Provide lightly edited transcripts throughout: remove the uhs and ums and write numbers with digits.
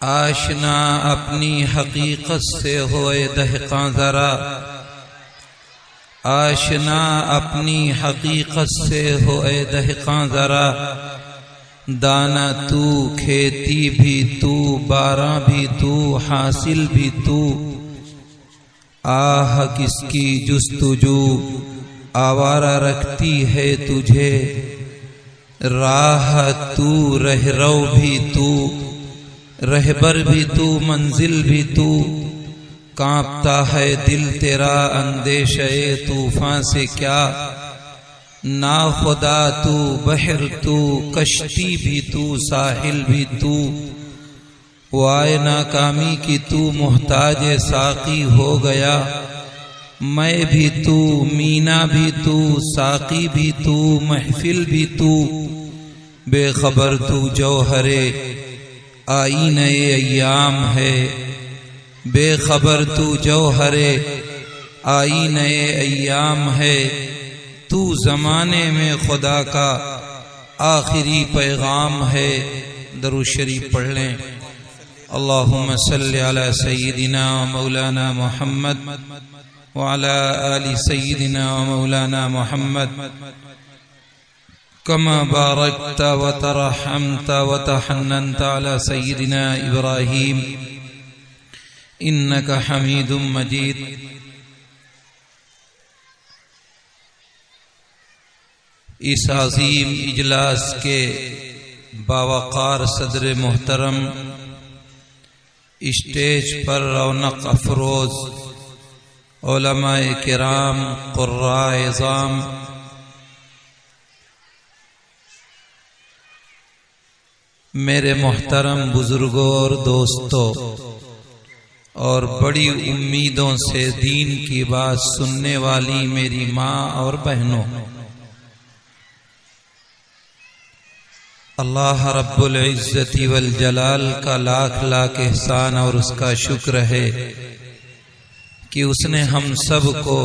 आशना अपनी हकीकत से होए दहकां जरा, आशना अपनी हकीकत से होए दहकां जरा। दाना तू, खेती भी तू, बारां भी तू, हासिल भी तू। आह किसकी जुस्तुजू आवारा रखती है तुझे। राह तू, रहरो भी तू, रहबर भी तू, मंजिल भी तू। कांपता है दिल तेरा अंदेशे तूफान से क्या। ना खुदा तू, बहर तू, कश्ती भी तू, साहिल भी तू। वाय नाकामी की तू मोहताज साकी हो गया। मैं भी तू, मीना भी तू, साकी भी तू, महफिल भी तू। बेखबर तू जौहरे आईने अय्याम है। बेखबर तू जौहरे आईने अय्याम है। तू ज़माने में खुदा का आखिरी पैगाम है। दरूद शरीफ पढ़ लें। अल्लाहुम्मा सल्लि अला सय्यिदिना मौलाना मुहम्मद व अला आलि सय्यिदिना मौलाना मुहम्मद कमा बारकता व तरहमता व तहन्ननता अला सय्यिदिना इब्राहीम इन्नका हमीदुम मजीद। इस अजीम इजलास के बावकार सदर मोहतरम, स्टेज पर रौनक अफरोज उलमाए किराम, कुर्राए इज़ाम, मेरे मोहतरम बुजुर्गों और दोस्तों, और बड़ी उम्मीदों से दीन की बात सुनने वाली मेरी माँ और बहनों, अल्लाह रब्बुल इज्जति वल जलाल का लाख लाख एहसान और उसका शुक्र है कि उसने हम सब को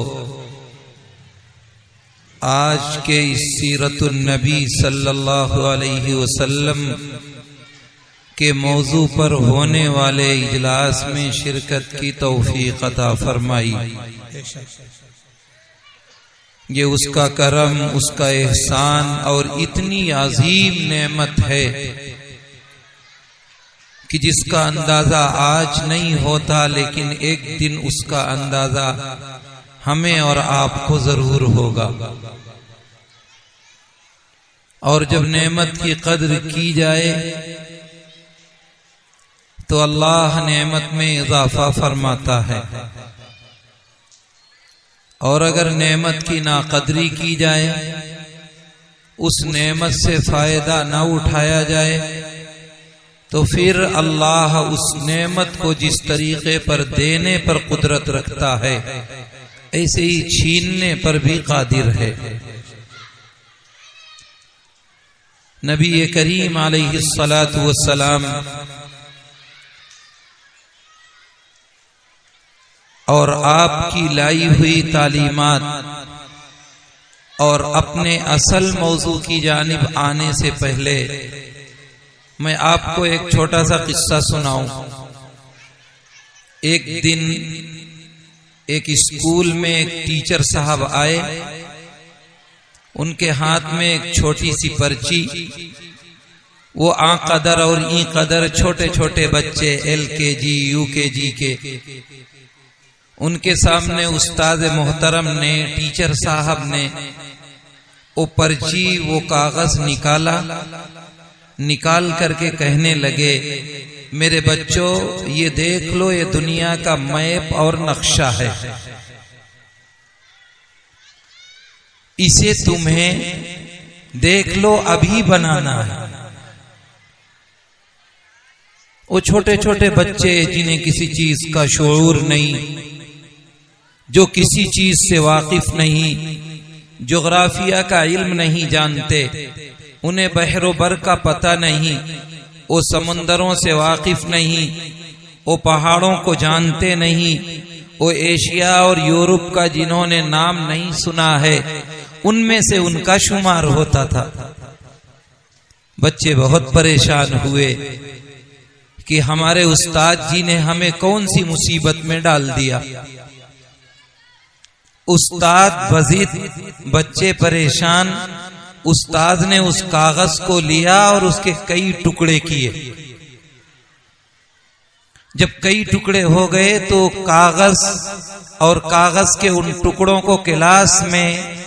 आज के इस सीरतुन नबी सल्लल्लाहु अलैहि वसल्लम के मौजू पर होने वाले इजलास में शिरकत की तौफीक अता फरमाई। ये उसका करम, उसका एहसान और इतनी अजीम नेमत है कि जिसका अंदाजा आज नहीं होता, लेकिन एक दिन उसका अंदाजा हमें और आपको जरूर होगा। और जब नेमत की कद्र की जाए तो अल्लाह नेमत में इजाफा फरमाता है, और अगर नेमत की नाकदरी की जाए उस नेमत से फायदा न उठाया जाए तो फिर अल्लाह उस नेमत को जिस तरीके पर देने पर कुदरत रखता है ऐसे ही छीनने पर भी कादिर है। नबी करीम अलैहिस्सलातु वस्सलाम और आपकी लाई हुई तालीमात और अपने असल मौजू की जानिब आने से पहले मैं आपको एक छोटा सा किस्सा सुनाऊं। एक दिन एक स्कूल में एक टीचर साहब आए, उनके हाथ में एक छोटी सी पर्ची, वो आ कदर और ई कदर छोटे छोटे बच्चे LKG UKG के, उनके सामने उस्ताद मोहतरम ने, टीचर साहब ने वो पर्ची, वो कागज निकाल करके कहने लगे, मेरे बच्चों ये देख लो, ये दुनिया का मैप और नक्शा है, इसे तुम्हें देख लो अभी बनाना है। वो छोटे छोटे बच्चे जिन्हें किसी चीज का शऊर नहीं, जो किसी चीज से वाकिफ नहीं, जोग्राफिया का इल्म नहीं जानते, उन्हें बहरो बर का पता नहीं, वो समंदरों से वाकिफ नहीं, वो पहाड़ों को जानते नहीं, वो एशिया और यूरोप का जिन्होंने नाम नहीं सुना है उनमें से उनका शुमार होता था। बच्चे बहुत परेशान हुए कि हमारे उस्ताद जी ने हमें कौन सी मुसीबत में डाल दिया। उस्ताद बजीद, बच्चे परेशान। उस्ताद ने उस कागज को लिया और उसके कई टुकड़े किए। जब कई टुकड़े हो गए तो कागज और कागज के उन टुकड़ों को क्लास में,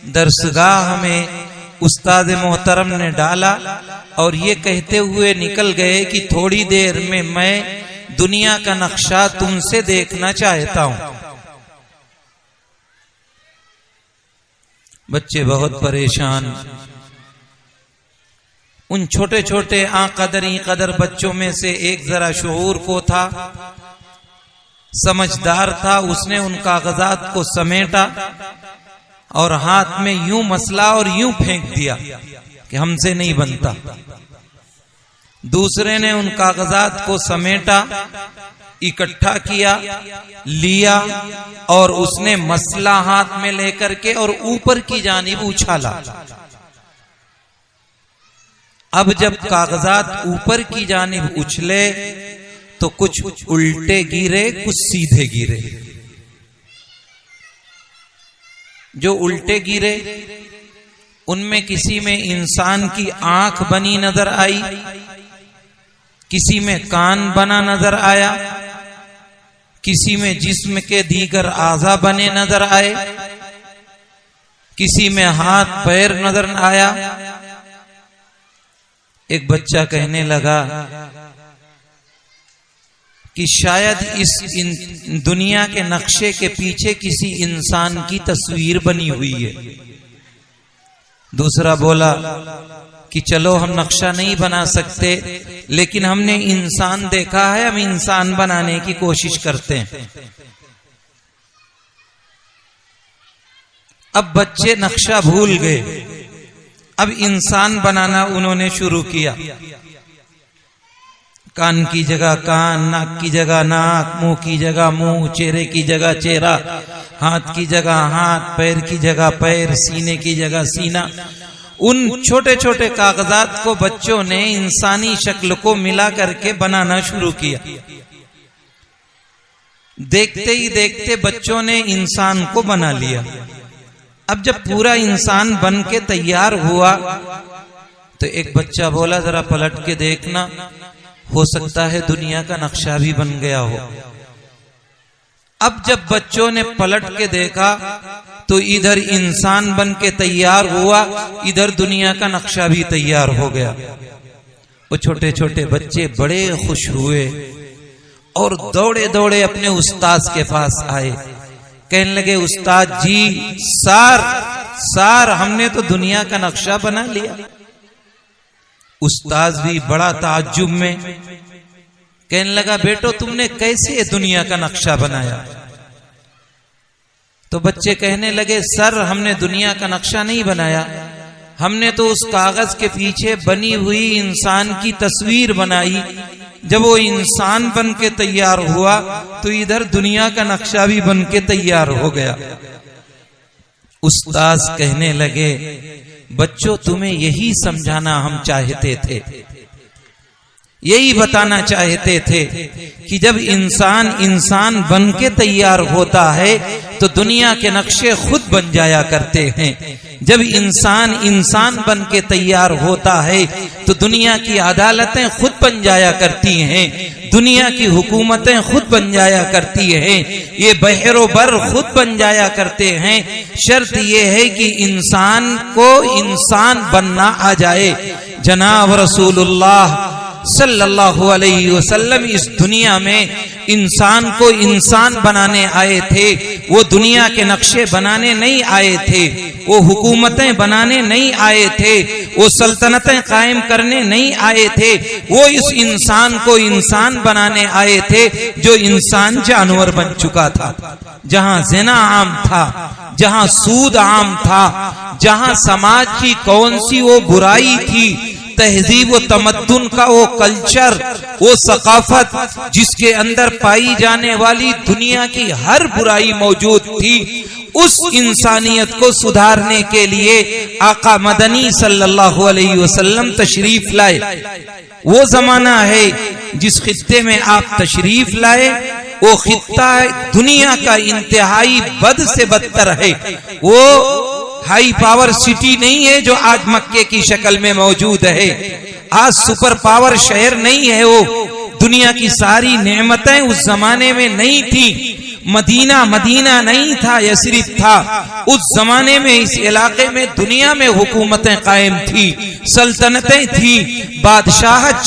दरसगाह में उस्ताद मोहतरम ने डाला और ये कहते हुए निकल गए कि थोड़ी देर में मैं दुनिया का नक्शा तुमसे देखना चाहता हूं। बच्चे बहुत परेशान। उन छोटे छोटे कदर बच्चों में से एक जरा शऊर को था, समझदार था, उसने उन कागजात को समेटा और हाथ में यूं मसला और यूं फेंक दिया कि हमसे नहीं बनता। दूसरे ने उन कागजात को समेटा, इकट्ठा किया, लिया और उसने मसला हाथ में लेकर के और ऊपर की जानिब उछाला। अब जब कागजात ऊपर की जानिब उछले तो कुछ उल्टे गिरे, कुछ सीधे गिरे। जो उल्टे गिरे उनमें किसी में इंसान की आंख बनी नजर आई, किसी में कान बना नजर आया, किसी में जिस्म के दीगर आज़ा बने नजर आए, किसी में हाथ पैर नजर आया। एक बच्चा कहने लगा कि शायद इस दुनिया के नक्शे के पीछे किसी इंसान की तस्वीर बनी हुई है। दूसरा बोला कि चलो हम नक्शा नहीं बना सकते, लेकिन हमने इंसान देखा है, हम इंसान बनाने की कोशिश करते हैं। अब बच्चे नक्शा भूल गए, अब इंसान बनाना उन्होंने शुरू किया। कान की जगह कान, नाक की जगह नाक, मुंह की जगह मुंह, चेहरे की जगह चेहरा, हाथ की जगह हाथ, पैर की जगह पैर, सीने की जगह सीना। उन छोटे छोटे कागजात को बच्चों ने इंसानी शक्ल को मिला करके बनाना शुरू किया। देखते ही देखते बच्चों ने इंसान को बना लिया। अब जब पूरा इंसान बन के तैयार हुआ तो एक बच्चा बोला, जरा पलट के देखना, हो सकता है दुनिया का नक्शा भी बन गया हो। अब जब बच्चों ने पलट के देखा तो इधर इंसान बन के तैयार हुआ, इधर दुनिया का नक्शा भी तैयार हो गया। वो छोटे छोटे बच्चे बड़े खुश हुए और दौड़े दौड़े अपने उस्ताद के पास आए। कहने लगे, उस्ताद जी, सर हमने तो दुनिया का नक्शा बना लिया। उस्ताद भी बड़ा ताज्जुब में कहने लगा, बेटो तुमने कैसे दुनिया का नक्शा बनाया? तो बच्चे कहने लगे, सर हमने दुनिया का नक्शा नहीं बनाया, हमने तो उस कागज के पीछे बनी हुई इंसान की तस्वीर बनाई। जब वो इंसान बन के तैयार हुआ तो इधर दुनिया का नक्शा भी बन के तैयार हो गया। उस्ताद कहने लगे, बच्चों तुम्हें यही समझाना हम चाहते थे, यही बताना चाहते थे कि जब इंसान इंसान बन के तैयार होता है तो दुनिया के नक्शे खुद बन जाया करते हैं। जब इंसान इंसान बन के तैयार होता है तो दुनिया की अदालतें खुद बन जाया करती हैं, दुनिया की हुकूमतें खुद बन जाया करती हैं, ये बहरो बर खुद बन जाया करते हैं। शर्त ये है कि इंसान को इंसान बनना आ जाए। जनाब रसूलुल्लाह सल्लल्लाहु अलैहि वसल्लम इस दुनिया में इंसान को इंसान बनाने आए थे। वो दुनिया के नक्शे बनाने नहीं आए थे, वो हुकूमतें बनाने नहीं आए थे, वो सल्तनतें कायम करने नहीं आए थे। वो इस इंसान को इंसान बनाने आए थे जो इंसान जानवर बन चुका था। जहां ज़िना आम था, जहां सूद आम था, जहां समाज की कौन सी वो बुराई थी, तहजीब व तमद्दुन का वो कल्चर, वो सकाफत जिसके अंदर पाई जाने वाली दुनिया की हर बुराई मौजूद थी, उस इंसानियत को सुधारने के लिए आका मदनी सल्लल्लाहु अलैहि वसल्लम तशरीफ लाए। वो जमाना है जिस खित्ते में आप तशरीफ लाए, वो खित्ता दुनिया का इंतहाई बद से बदतर है। वो हाई पावर सिटी नहीं है जो आज मक्के की शक्ल में मौजूद है, आज सुपर पावर शहर नहीं है। वो दुनिया की सारी नेमतें उस जमाने में नहीं थी। मदीना मदीना नहीं था, यसरिफ था। उस जमाने में इस इलाके में दुनिया में हुकूमतें कायम थी, सल्तनतें थी, बादशाहत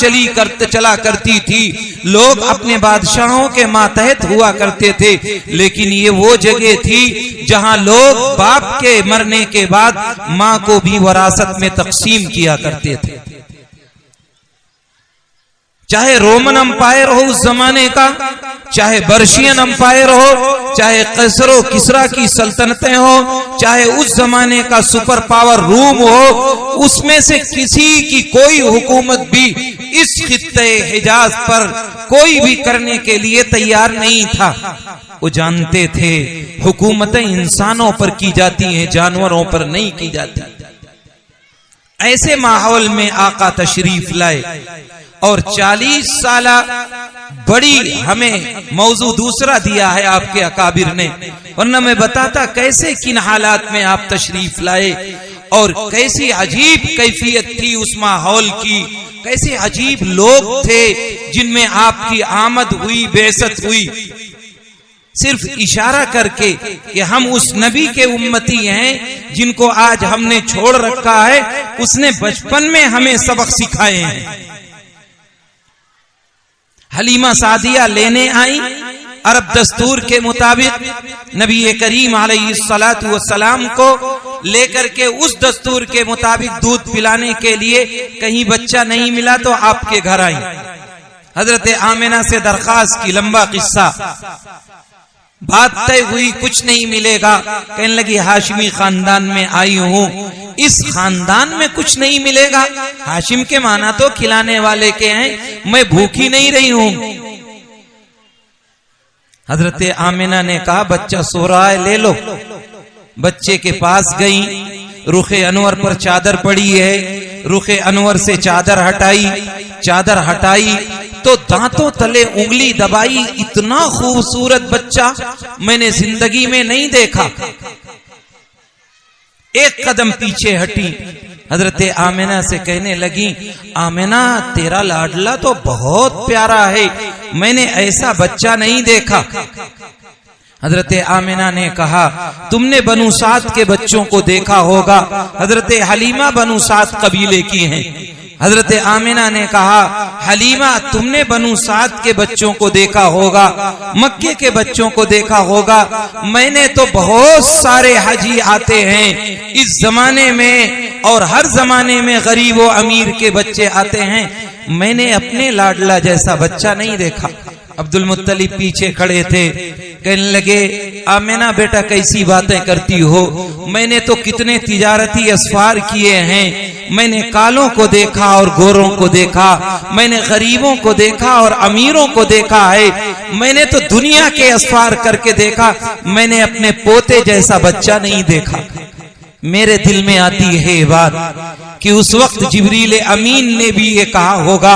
चला करती थी, लोग अपने बादशाहों के मातहत हुआ करते थे। लेकिन ये वो जगह थी जहां लोग बाप के मरने के बाद माँ को भी वरासत में तकसीम किया करते थे। चाहे रोमन अंपायर हो उस जमाने का, चाहे पर्शियन अंपायर हो, चाहे कैसरो किसरा की सल्तनतें हो, चाहे उस जमाने का सुपर पावर रूम हो, उसमें से किसी की कोई हुकूमत भी इस खित्ते हिजाज पर कोई भी करने के लिए तैयार नहीं था। वो जानते थे हुकूमतें इंसानों पर की जाती हैं, जानवरों पर नहीं की जाती। ऐसे माहौल में आका तशरीफ लाए और 40 साला बड़ी हमें मौजू दूसरा दिया है आपके अकाबिर ने, वरना मैं बताता कैसे किन हालात में आप तशरीफ लाए और कैसी अजीब कैफियत थी उस माहौल की, कैसे अजीब लोग थे जिनमें आपकी आमद हुई, बेइज्जत हुई। सिर्फ इशारा करके कि हम उस नबी के उम्मती हैं जिनको आज हमने छोड़ रखा है, उसने बचपन में हमें सबक सिखाए हैं। हलीमा सादिया लेने आई, अरब दस्तूर के मुताबिक नबी करीम अलैहिस्सलातु वस्सलाम को लेकर के उस दस्तूर के मुताबिक दूध पिलाने के लिए कहीं बच्चा नहीं मिला तो आपके घर आई। हजरत आमिना से दरखास्त की, लंबा किस्सा, बात तय हुई, कुछ नहीं मिलेगा। कहने लगी हाशिमी खानदान में आई हूँ, इस खानदान में कुछ नहीं मिलेगा। हाशिम के माना तो खिलाने वाले के हैं, मैं भूखी नहीं रही हूँ। हजरत आमिना ने कहा बच्चा सो रहा है, ले लो। बच्चे के पास गई, रुखे अनवर पर चादर पड़ी है, रुखे अनवर से चादर हटाई तो दांतों तले उंगली दबाई। इतना खूबसूरत बच्चा मैंने जिंदगी में नहीं देखा। एक कदम पीछे हटी, हजरत आमिना से कहने लगी, आमिना तेरा लाडला तो बहुत प्यारा है, मैंने ऐसा बच्चा नहीं देखा। हजरत आमिना ने कहा तुमने बनु साद के बच्चों को देखा होगा, हजरत हलीमा बनु साद कबीले की हैं। हजरत आमिना ने कहा, हलीमा तुमने बनु साद के बच्चों को देखा होगा, मक्के के बच्चों को देखा होगा, मैंने तो बहुत सारे हाजी आते हैं इस जमाने में और हर जमाने में गरीब व अमीर के बच्चे आते हैं, मैंने अपने लाडला जैसा बच्चा नहीं देखा। अब्दुल मुत्तलिब पीछे खड़े थे, कहने लगे, आमिना बेटा कैसी बातें करती हो, मैंने तो कितने तिजारती असफार किए हैं, मैंने कालों को देखा और गोरों को देखा, मैंने गरीबों को देखा और अमीरों को देखा है, मैंने तो दुनिया के असफार करके देखा, मैंने अपने पोते जैसा बच्चा नहीं देखा। मेरे दिल में आती है ये बात कि उस वक्त जिब्रील अमीन ने भी ये कहा होगा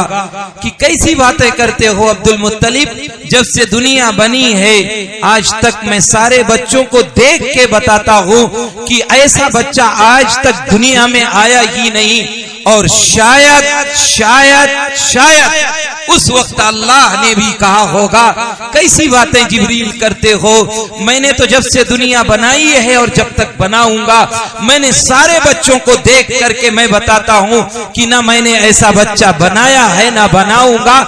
कि कैसी बातें करते हो अब्दुल मुत्तलिब, जब से दुनिया बनी है आज तक मैं सारे बच्चों को देख के बताता हूँ कि ऐसा बच्चा आज तक दुनिया में आया ही नहीं, और शायद शायद शायद उस वक्त अल्लाह ने भी कहा होगा, कैसी बातें जिब्रील करते हो, मैंने तो जब से दुनिया बनाई है और जब तक बनाऊंगा मैंने सारे बच्चों को देख करके मैं बताता हूँ कि ना मैंने ऐसा बच्चा बनाया है ना बनाऊंगा,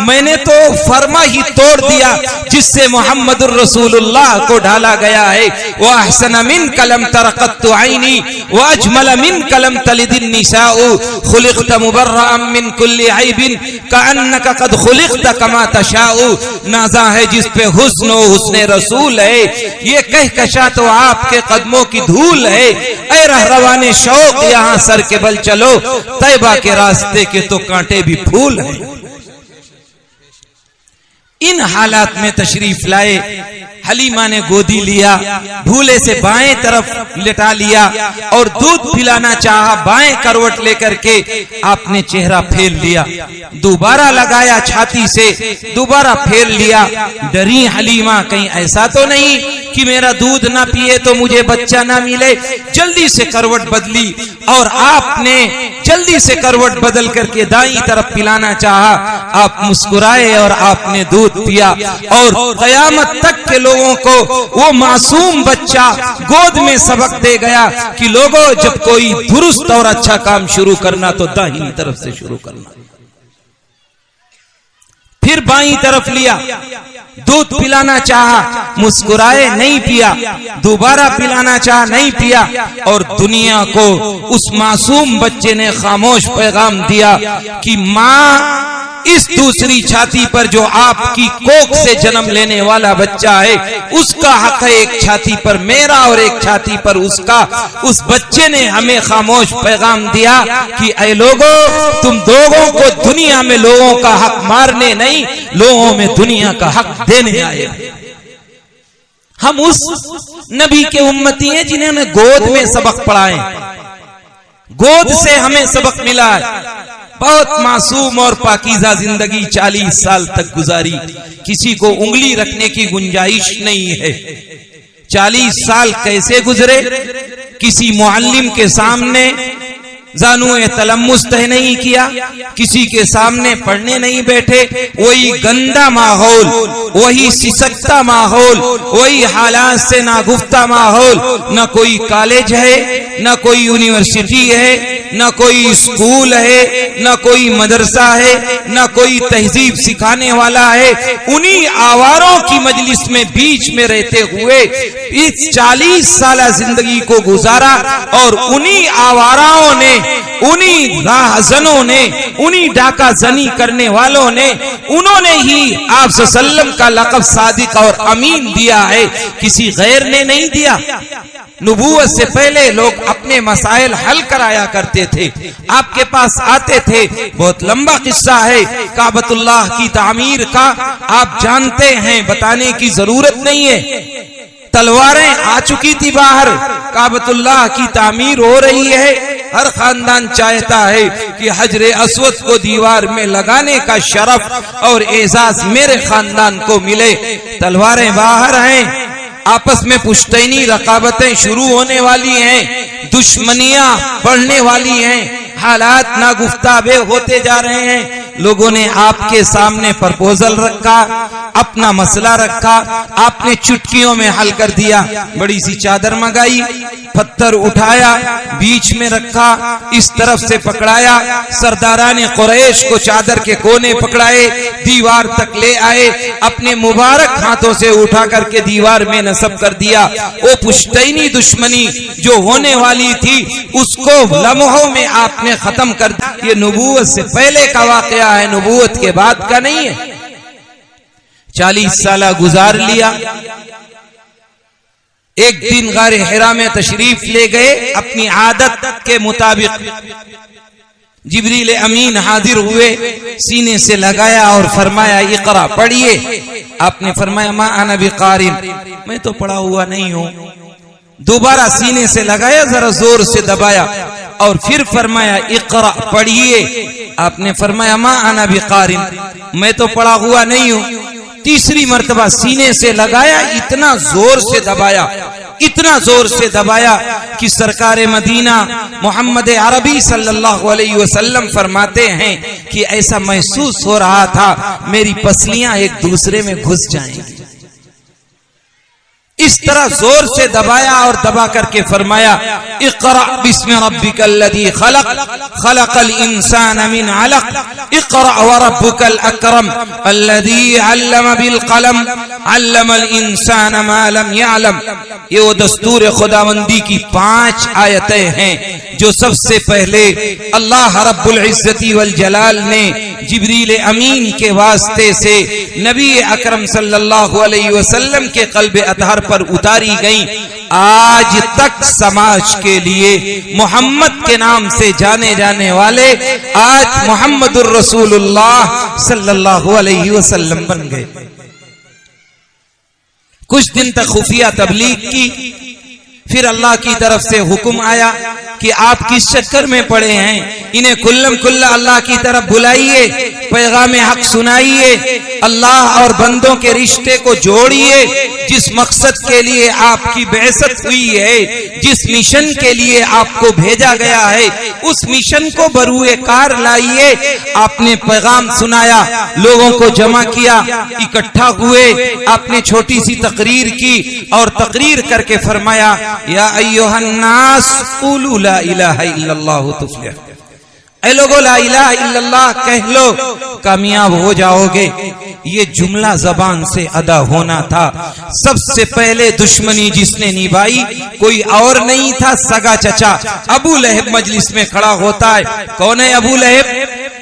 मैंने तो फरमा ही तोड़ दिया जिससे मोहम्मदुर रसूलुल्लाह को ढाला गया है। व अहसन मिन कलम तरक़त ऐनी व अजमल मिन कलम तलिदिन निसाउ खुलिक़त मुबर्रअम मिन कुल्ली ऐबिन कअन्नका कद खुलिक़त कमा तशाउ। नाज़ा है जिस पे हुस्न व हुस्ने रसूल है, ये कहकशा तो आपके कदमों की धूल है। ऐ रहरवाने शौक यहाँ सर के बल चलो, तैबा के रास्ते के तो कांटे भी फूल है। इन हालात में तशरीफ लाए, हलीमा ने गोदी लिया, भूले से बाएं तरफ लेटा लिया और दूध पिलाना चाहा, बाएं करवट लेकर के आपने चेहरा फेर लिया, दोबारा लगाया छाती से, दोबारा फेर लिया। डरी हलीमा कहीं ऐसा तो नहीं कि मेरा दूध ना पिए तो मुझे बच्चा ना मिले। जल्दी से करवट बदली और आपने जल्दी से करवट बदल करके दाईं तरफ पिलाना चाहा। आप मुस्कुराए और आपने दूध पिया और कयामत तक के लोगों को वो मासूम बच्चा गोद में सबक दे गया कि लोगों जब कोई दुरुस्त और अच्छा काम शुरू करना तो दाहिनी तरफ से शुरू करना। फिर बाईं तरफ लिया, दूध पिलाना चाहा, मुस्कुराए, नहीं पिया, दोबारा पिलाना चाहा, नहीं पिया। और दुनिया को उस मासूम बच्चे ने खामोश पैगाम दिया कि माँ, इस दूसरी छाती पर जो आपकी कोख से जन्म लेने वाला बच्चा है उसका हक है एक छाती पर मेरा और एक छाती पर उसका। उस बच्चे ने हमें खामोश पैगाम दिया कि ऐ लोगों, तुम लोगों को दुनिया में लोगों का हक मारने नहीं, लोगों में दुनिया का हक देने आए। हम उस नबी के उम्मती हैं जिन्होंने गोद में सबक पढ़ाए, गोद से हमें सबक मिला है। बहुत मासूम और पाकीज़ा जिंदगी 40 साल तक गुजारी, किसी को उंगली रखने की गुंजाइश नहीं है। 40 साल कैसे गुजरे? किसी मुअल्लिम के सामने जानुए तलम्मुस तय नहीं किया, किसी के सामने पढ़ने नहीं बैठे, वही गंदा माहौल, वही सिसकता माहौल, वही हालात से नागुफ्ता माहौल। न कोई कॉलेज है, न कोई यूनिवर्सिटी है, न कोई स्कूल है, न कोई मदरसा है, न कोई तहजीब सिखाने वाला है। उन्हीं आवारों की मजलिस में बीच में रहते हुए इस 40 साल जिंदगी को गुजारा और उन्हीं आवाराओं ने, उन्हीं राहजनों ने, उन्हीं डाका जनी करने वालों ने, उन्होंने ही आप सल्लम का लक़ब सादिक और अमीन दिया है, किसी गैर ने नहीं दिया। नबूवत से पहले लोग अपने मसाइल हल कराया करते थे, आपके पास आते थे। बहुत लंबा किस्सा है काबतुल्लाह की तामीर का, आप जानते हैं, बताने की जरूरत नहीं है। तलवारें आ चुकी थी बाहर, काबतुल्लाह की तामीर हो रही है। हर खानदान चाहता है कि हजरे अस्वद को दीवार में लगाने का शरफ और एजाज मेरे खानदान को मिले। तलवारें बाहर हैं, आपस में पुश्तैनी रकाबतें शुरू होने वाली हैं, दुश्मनियां बढ़ने वाली हैं, हालात नागुफ्ताबे होते जा रहे हैं। लोगों ने आपके सामने प्रपोजल रखा, अपना मसला रखा, आपने चुटकियों में हल कर दिया। बड़ी सी चादर मंगाई, पत्थर उठाया, बीच में रखा, इस तरफ से पकड़ाया, सरदाराने कुरैश को चादर के कोने पकड़ाए, दीवार तक ले आए, अपने मुबारक हाथों से उठा करके दीवार में नस्ब कर दिया। वो पुश्तैनी दुश्मनी जो होने वाली थी उसको लम्हों में आपने खत्म कर दिया। ये नबूवत से पहले का वाकया है, नबूवत के बाद का नहीं है। 40 साल गुजार लिया। एक दिन गारे हिरा में तशरीफ ले गए, अपनी आदत के मुताबिक जिब्रील अमीन हाजिर हुए, सीने से लगाया और फरमाया इकरा, पढ़िए। आपने फरमाया मा अना बिकारिन, मैं तो पढ़ा हुआ नहीं हूं। दोबारा सीने से लगाया, जरा जोर से दबाया और फिर फरमाया इकरा, पढ़िए। आपने फरमाया मा अना बिकारिन, मैं तो पढ़ा हुआ नहीं हूं। तीसरी मर्तबा सीने से लगाया, इतना जोर से दबाया, इतना जोर से दबाया कि सरकार मदीना मोहम्मद अरबी सल्लल्लाहु अलैहि वसल्लम फरमाते हैं कि ऐसा महसूस हो रहा था मेरी पसलियां एक दूसरे में घुस जाएंगी। इस तरह जोर से दबाया और दबा करके फरमाया इक़रा बिस्मि रब्बिकल्लज़ी खलक़, खलक़ल इंसान मिन अलक़, इक़रा व रब्बुकल अकरम अल्लज़ी अल्लम बिल कलम, अल्लमल इंसान मा लम यअलम। ये वो दस्तूर खुदावंदी की 5 आयतें हैं जो सबसे पहले अल्लाह रब्बुल इज्जति वल जलाल ने जिब्रील अमीन के वास्ते से नबी अकरम सल्लल्लाहु अलैहि वसल्लम के क़ल्ब अतहर पर उतारी गई। आज तक समाज के लिए मोहम्मद के नाम से जाने जाने वाले आज मोहम्मदुर रसूलुल्लाह सल्लल्लाहु अलैहि वसल्लम बन गए। कुछ दिन तक खुफिया तबलीग की, फिर अल्लाह की तरफ से हुक्म आया कि आप किस चक्कर में पड़े हैं, इन्हें कुल्लम कुल्ला अल्लाह की तरफ बुलाइए, पैगाम हक सुनाइए, अल्लाह और बंदों के रिश्ते को जोड़िए। जिस मकसद के लिए आपकी बेइज्जत हुई है, जिस मिशन के लिए आपको भेजा गया है, उस मिशन को बरूए कार लाइए। आपने पैगाम सुनाया, लोगों को जमा किया, इकट्ठा हुए, आपने छोटी सी तकरीर की और तकरीर करके फरमाया या अय्युहन्नास क़ूलू ला इलाहा इल्लल्लाहु तुफ्लिह, ऐ लोगों ला इलाहा इल्लल्लाह कह लो, कामयाब हो जाओगे। ये जुमला जबान से अदा होना था। सबसे पहले दुश्मनी जिसने निभाई कोई और नहीं था, सगा चचा अबू लहब मजलिस में खड़ा होता है। कौन है अबू लहब?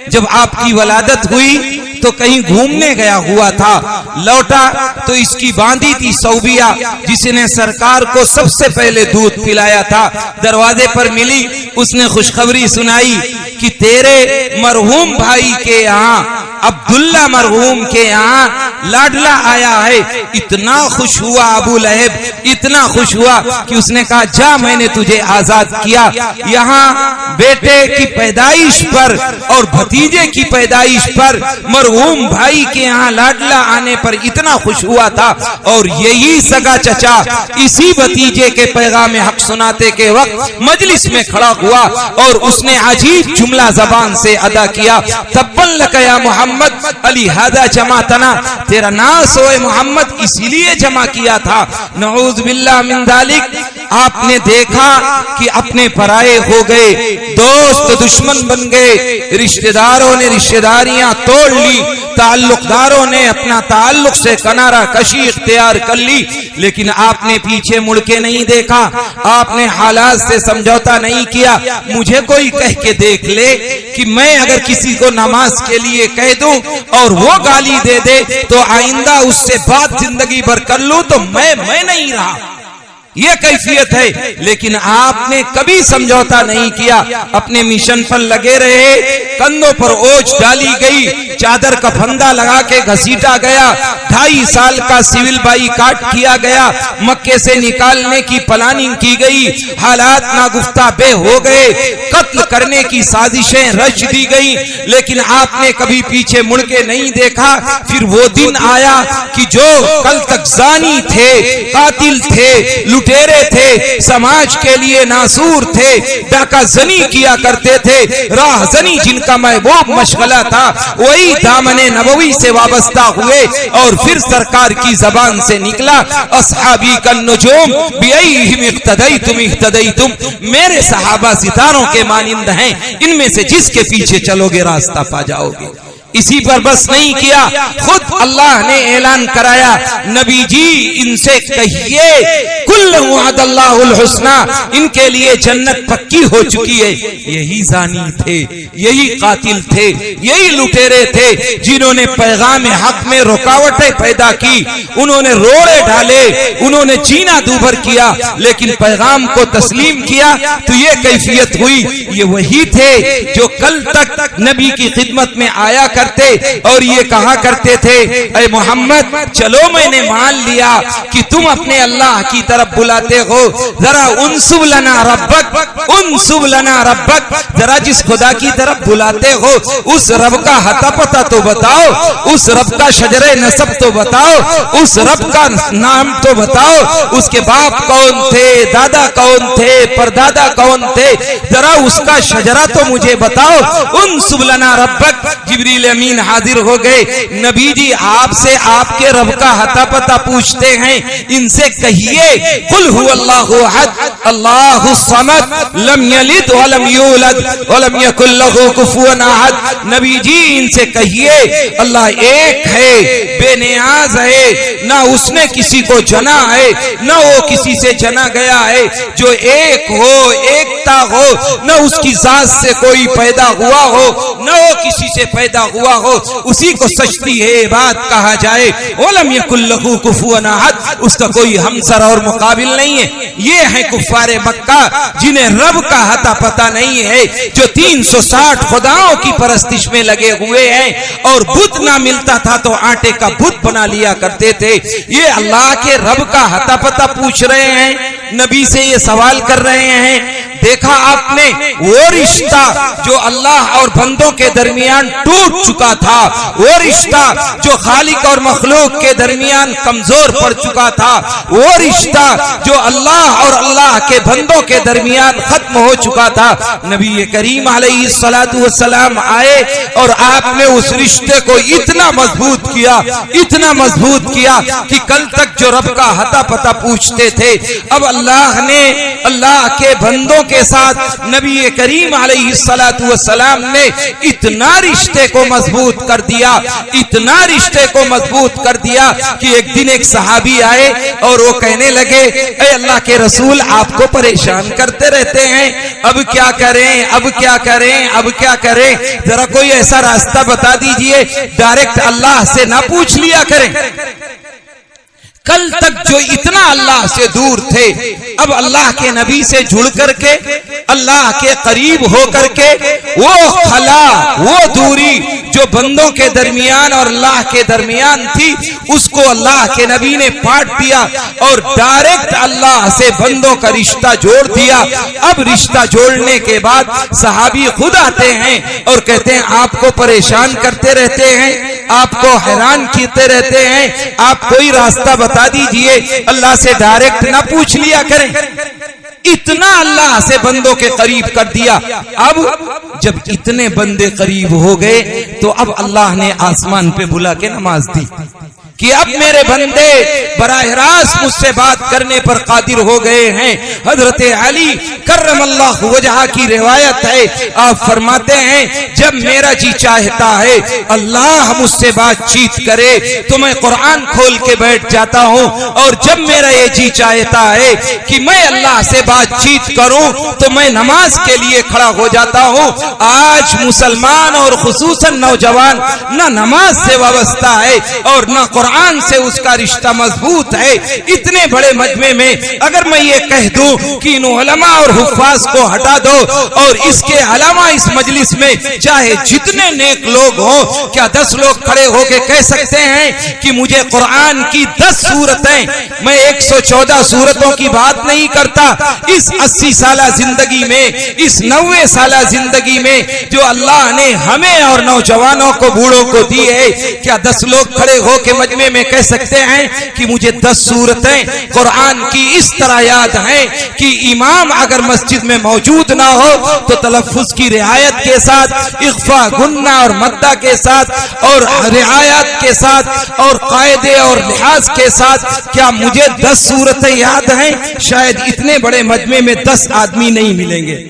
जब आपकी वलादत हुई तो कहीं घूमने गया हुआ था, लौटा तो इसकी बांधी थी सौबिया, जिसने सरकार को सबसे पहले दूध पिलाया था। दरवाजे पर मिली, उसने खुशखबरी सुनाई कि तेरे मरहूम भाई के यहाँ, अब्दुल्ला मरहूम के यहाँ लाडला आया है। इतना खुश हुआ अबू लहब, इतना खुश हुआ कि उसने कहा जा, मैंने तुझे आजाद किया। यहाँ बेटे की पैदाइश पर और भतीजे की पैदाइश पर मरहूम भाई के यहाँ लाडला आने पर इतना खुश हुआ था। और यही सगा चचा इसी भतीजे के पैगाम हक सुनाते के वक्त मजलिस में खड़ा हुआ और उसने अजीब जुमला जबान से अदा किया, तब्बन लक या मोहम्मद अली हादा जमातना, तेरा नास होए मोहम्मद, इसीलिए जमा किया था। नऊज़ बिल्लाह मिन जालिक। आपने देखा कि अपने पराये हो गए, दोस्त दुश्मन बन गए, रिश्तेदारों ने रिश्तेदारियां तोड़ ली, ताल्लुकदारों ने अपना ताल्लुक से किनारा कशी इख्तियार कर ली। लेकिन आपने पीछे मुड़ के नहीं देखा, आपने हालात से समझौता नहीं किया। मुझे कोई कह के देख ले कि मैं अगर किसी को नमाज के लिए कह दूं और वो गाली दे दे तो आइंदा उससे बात जिंदगी भर कर लूं, तो मैं नहीं रहा। ये कैफियत है। लेकिन आपने कभी समझौता नहीं किया, अपने मिशन पर लगे रहे। कंधों पर ओझ डाली गई, चादर का फंदा लगा के घसीटा गया, 2.5 साल का सिविल बाईकाट किया गया, मक्के से निकालने की प्लानिंग की गई, हालात नागुफ्ता बे हो गए, कत्ल करने की साजिशें रच दी गई। लेकिन आपने कभी पीछे मुड़ के नहीं देखा। फिर वो दिन आया कि जो कल तक जानी थे, कातिल थे, लुटेरे थे, समाज के लिए नासूर थे, डाका जनी किया करते थे, राहजनी जिनका महबूब मशगला था, वही दामने नबवी से वाबस्ता हुए और फिर सरकार की जबान से निकला, अस्हाबी कन नुजूम बिअयहिम इख्तदैतुम, मेरे सहाबा सितारों के मानिंद हैं, इनमें से जिसके पीछे चलोगे रास्ता पा जाओगे। इसी पर बस नहीं किया, खुद अल्लाह ने ऐलान कराया, नबी जी इनसे कहिए कुल्लु वअदल्लाहुल हुस्ना, इनके लिए जन्नत पक्की हो चुकी है। यही जानी थे, यही कातिल थे, यही लुटेरे थे जिन्होंने पैगाम हक में रुकावटें पैदा की, उन्होंने रोड़े डाले, उन्होंने जीना दूभर किया, लेकिन पैगाम को तस्लीम किया तो ये कैफियत हुई। ये वही थे जो कल तक नबी की खिदमत में आया करते और ये कहा करते थे, ऐ मोहम्मद चलो मैंने मान लिया कि तुम अपने अल्लाह की तरफ बुलाते हो, जरा उनसुब लना रब्बक, जरा जिस खुदा की तरफ बुलाते हो उस रब का हता पता तो बताओ, उस रब का शजरे नसब तो बताओ, उस रब का नाम तो बताओ, उसके बाप कौन थे, दादा कौन थे, परदादा कौन थे, जरा उसका शजरा तो मुझे बताओ। उनसुब लना रब्बक, जिब्रील अमीन हाजिर हो गए, नबी जी आपसे आपके रब का हता पता पूछते हैं, इनसे कहिए कुल हुवल्लाहु अहद अल्लाहुस समद लम यलिद व लम यूलद व लम यकुल लहू कुफुवन अहद। नबी जी इनसे कहिए अल्लाह एक है, बेनियाज है, ना उसने किसी को जना है, ना वो किसी से जना गया है, जो एक हो, एकता हो, ना उसकी जात से कोई पैदा हुआ हो, ना वो किसी से पैदा हुआ हो, उसी को सच्ची है बात कहा जाए। वलम यकुल लहू कुफुवन अहद, उसका कोई हमसर और मुकाबिल नहीं है। ये है कुफ्फारे मक्का जिन्हें रब का हता पता नहीं है, जो 360 खुदाओं की परस्तिश में लगे हुए हैं और बुत ना मिलता था तो आटे का बुत बना लिया करते थे। ये अल्लाह के रब का हता पता पूछ रहे हैं, नबी से ये सवाल कर रहे हैं। देखा आपने वो रिश्ता जो अल्लाह और बंदों के दरमियान टूट चुका था, वो रिश्ता जो खालिक और मखलूक के दरमियान कमजोर पड़ चुका था, वो रिश्ता जो अल्लाह और अल्लाह के बंदों के दरमियान खत्म हो चुका था। नबी करीम अलैहिस्सलातु वस्सलाम आए और आपने उस रिश्ते को इतना मजबूत किया, इतना मजबूत किया कि कल तक जो रब का हता पता पूछते थे, अब अल्लाह ने अल्लाह के बंदों के साथ नबी करीम अलैहिस्सलातु वस्सलाम ने इतना रिश्ते को मजबूत कर दिया, इतना रिश्ते को मजबूत कर दिया कि एक दिन एक सहाबी आए और वो कहने लगे, ऐ अल्लाह के रसूल आपको परेशान करते रहते हैं, अब क्या करें, अब क्या करें, अब क्या करें, जरा कोई ऐसा रास्ता बता दीजिए, डायरेक्ट अल्लाह से ना पूछ लिया करें। कल तक जो इतना अल्लाह से दूर थे, अब अल्लाह के नबी से जुड़ करके, अल्लाह के करीब हो करके, वो खला, वो दूरी जो बंदों के दरमियान और अल्लाह के दरमियान थी, उसको अल्लाह के नबी ने पाट दिया और डायरेक्ट अल्लाह से बंदों का रिश्ता जोड़ दिया। अब रिश्ता जोड़ने के बाद सहाबी खुद आते हैं और कहते हैं आपको परेशान करते रहते हैं, आपको हैरान करते रहते हैं, आप कोई रास्ता बता दीजिए, अल्लाह से डायरेक्ट ना पूछ लिया करें। इतना अल्लाह से बंदों के करीब कर दिया। अब जब इतने बंदे करीब हो गए तो अब अल्लाह ने आसमान पे बुला के नमाज दी कि अब मेरे बंदे बराह रास्त मुझसे बात करने पर कादिर हो गए हैं। हजरत अली कर्रमल्लाहु वजहा की रिवायत है, आप फरमाते हैं जब मेरा जी चाहता है अल्लाह मुझसे बातचीत करे तो मैं कुरान खोल के बैठ जाता हूँ, और जब मेरा ये जी चाहता है कि मैं अल्लाह से बातचीत करूँ तो मैं नमाज के लिए खड़ा हो जाता हूँ। आज मुसलमान और खुसूसन नौजवान न नमाज से वाबस्ता है और न कुरान से उसका रिश्ता मजबूत है। इतने बड़े मजमे में अगर मैं ये कह दूं कि इन उलमा और हुफ्फाज को हटा दो और इसके अलावा इस मजलिस में चाहे जितने नेक लोग हों, क्या 10 लोग खड़े होके कह सकते हैं कि मुझे कुरान की 10 सूरतें, मैं 114 सूरतों की बात नहीं करता, इस 80 साला जिंदगी में, इस 90 साला जिंदगी में जो अल्लाह ने हमें और नौजवानों को, बूढ़ों को दी है, क्या 10 लोग खड़े होके मजमे में कह सकते हैं कि मुझे 10 सूरतें कुरान की इस तरह याद हैं कि इमाम अगर मस्जिद में मौजूद ना हो तो तलफ्फुज की रियायत के साथ, इख्फा, गुन्ना और मद्दा के साथ और रियायत के साथ और कायदे और लिहाज के साथ क्या मुझे 10 सूरतें याद हैं? शायद इतने बड़े मजमे में 10 आदमी नहीं मिलेंगे।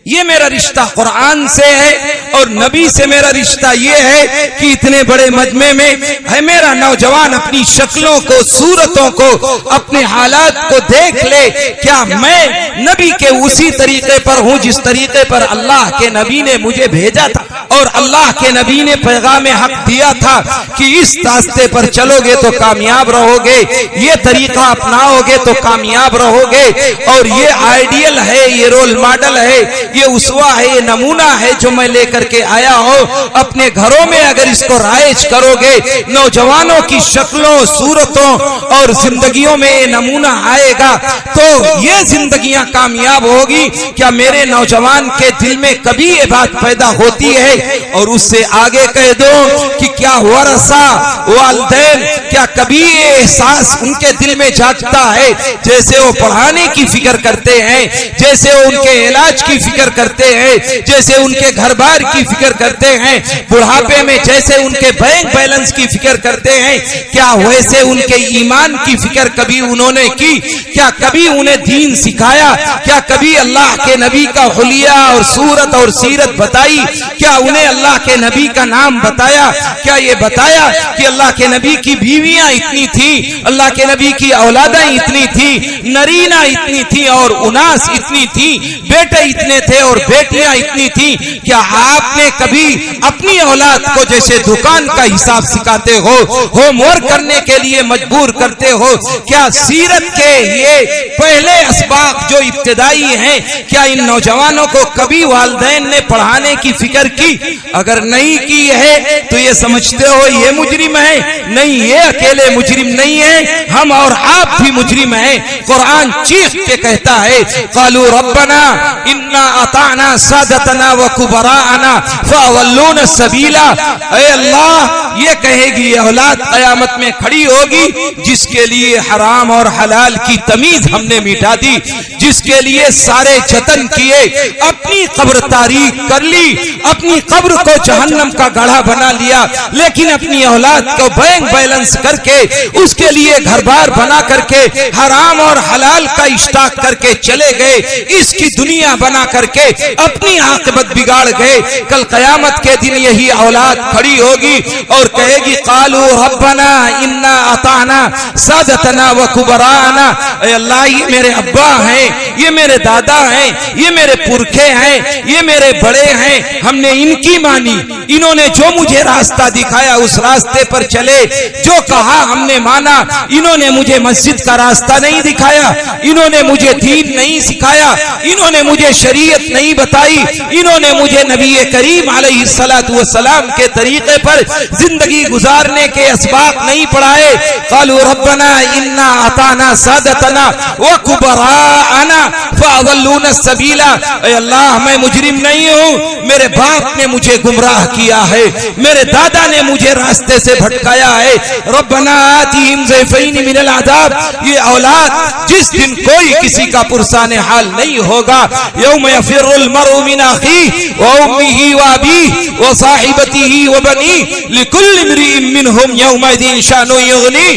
ये मेरा रिश्ता कुरान से है और नबी से मेरा रिश्ता ये है कि इतने बड़े मजमे में है मेरा नौजवान अपनी शक्लों को, सूरतों को, अपने हालात को देख ले। क्या मैं नबी के उसी तरीके पर हूँ जिस तरीके पर अल्लाह के नबी ने मुझे भेजा था और अल्लाह के नबी ने पैगाम हक दिया था कि इस रास्ते पर चलोगे तो कामयाब रहोगे, ये तरीका अपनाओगे तो कामयाब रहोगे, और ये आइडियल है, ये रोल मॉडल है, ये उसवा है, ये नमूना है जो मैं लेकर के आया हूं। अपने घरों में अगर इसको राइज करोगे, नौजवानों की शक्लों, सूरतों और जिंदगियों में ये नमूना आएगा तो ये जिंदगियां कामयाब होगी। क्या मेरे नौजवान के दिल में कभी ये बात पैदा होती है? और उससे आगे कह दो कि क्या वरसा वालिदैन, क्या कभी ये एहसास उनके दिल में जागता है जैसे वो पढ़ाने की फिक्र करते हैं, जैसे वो उनके इलाज की फिक्र करते हैं, जैसे उनके घर बार की फिक्र करते हैं, बुढ़ापे में जैसे उनके बैंक बैलेंस की फिक्र करते हैं, क्या वैसे उनके ईमान की फिक्र कभी उन्होंने की? क्या कभी उन्हें दीन सिखाया? क्या कभी अल्लाह के नबी का हुलिया और सूरत और सीरत बताई? क्या उन्हें अल्लाह के नबी का नाम बताया? क्या ये बताया कि अल्लाह के नबी की बीवियां इतनी थी, अल्लाह के नबी की औलादें इतनी थी, नरीना इतनी थी और उनास इतनी थी, बेटे इतने थे और बेटियां इतनी थी? क्या आपने कभी अपनी औलाद को जैसे दुकान का हिसाब सिखाते हो, होमवर्क करने के लिए मजबूर करते हो, क्या सीरत के ये पहले असबाब जो इब्तिदाई हैं, क्या इन नौजवानों को कभी वालिदैन ने पढ़ाने की फिक्र की? अगर नहीं की है तो ये समझते हो ये मुजरिम है? नहीं, ये अकेले मुजरिम नहीं है, हम और आप भी मुजरिम हैं। कुरान चीख के कहता है, क़ालू रब्बना इन्ना अताना सादतना व कुबराना फअवल्लूना सबीला। ऐ अल्लाह, ये कहेगी औलाद क़यामत में खड़ी होगी जिसके लिए हराम और हलाल की तमीज हमने मिटा दी, जिसके लिए सारे जतन किए, अपनी कब्र तारीख कर ली, अपनी कब्र को जहन्नम का गढ़ा बना लिया, लेकिन अपनी औलाद को बैंक बैलेंस करके, उसके लिए घर बार बना करके, हराम और हलाल का इश्ताक करके चले गए, इसकी दुनिया बना करके अपनी आक़िबत बिगाड़ गए। कल क़यामत के दिन यही औलाद खड़ी होगी और कहेगी, क़ालू रब्बना इन्ना अताना सादतना व कुबराना। ऐ अल्लाह, ये मेरे अब्बा हैं, ये मेरे दादा हैं, ये मेरे पुरखे हैं, ये मेरे बड़े हैं, हमने इनकी मानी, इन्होंने जो मुझे रास्ता दिखाया उस रास्ते पर चले, जो कहा हमने माना। इन्होंने मुझे मस्जिद का रास्ता नहीं दिखाया, इन्होंने मुझे दीन नहीं सिखाया, इन्होंने मुझे शरीयत नहीं बताई, इन्होंने मुझे नबी करीम अलैहिस्सलातु वस्सलाम के तरीके पर जिंदगी गुजारने के असबाब नहीं पढ़ाए। क़ालू रब्बना इन्ना अताना सादतना व कुबराना फअवल्लूना सबीला। ऐ अल्लाह, मैं मुजरिम नहीं हूँ, मेरे बाप ने मुझे गुमराह किया है, मेरे दादा ने मुझे रास्ते से भटकाया है। रब्बना आतिहिम ज़ैफ़ैन मिनल अज़ाब। ये औलाद जिस दिन कोई किसी का पुरसाने हाल नहीं होगा, यौम यफ़िर्रुल मर्उ मिन अख़ीहि व उम्मिही व अबीही व साहिबतिही व बनीही लिकुल्लि इम्रिइन मिनहुम यौमइज़िन शानुन युग़नी।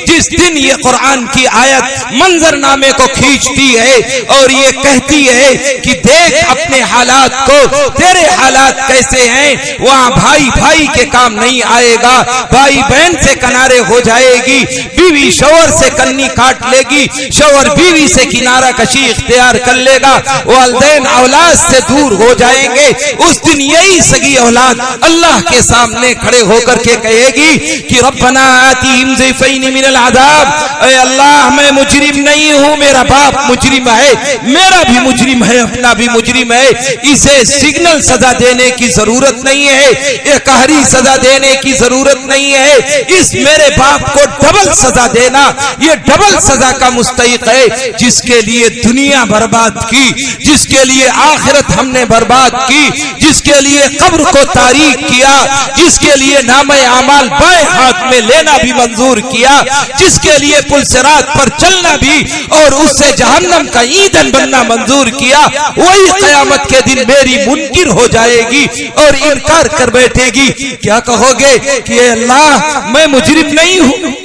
जिस दिन ये कुरान की आयत मंजरनामे को खींचती है और ये कहती है कि देख अपने हालात को, तेरे हालात कैसे हैं, वहाँ भाई भाई के काम नहीं आएगा, भाई बहन से किनारे हो जाएगी, बीवी शौहर से कन्नी काट लेगी, शौहर बीवी से किनारा कशी इख्तियार कर लेगा, वालिदैन औलाद से दूर हो जाएंगे। उस दिन यही सगी औलाद अल्लाह के सामने खड़े होकर के कहेगी कि रब्बना आतिहिम ज़ैफ़ैन मिनल अजाब, ऐ अल्लाह मैं मुजरिम नहीं हूँ, मेरा बाप मुजरिम है, मेरा भी मुजरिम है, अपना भी मुजरिम है, इसे सिग्नल सजा देने की जरूरत नहीं है, एकहरी सजा देने की जरूरत नहीं है, इस मेरे बाप को डबल सजा देना, ये डबल सजा का मुस्तहिक है। जिसके लिए दुनिया बर्बाद की, जिसके लिए आखिरत हमने बर्बाद की, जिसके लिए कब्र को तारीक किया, जिसके लिए नामे आमाल बाएं हाथ में लेना भी मंजूर किया, जिसके लिए पुल सिरात पर चलना भी और उससे जहन्नम का ईंधन बनना मंजूर किया, वही क़यामत के दिन मेरी मुनकिर हो जाएगी और इनकार कर बैठेगी। क्या कहोगे कि अल्लाह मैं मुजरिम नहीं हूँ?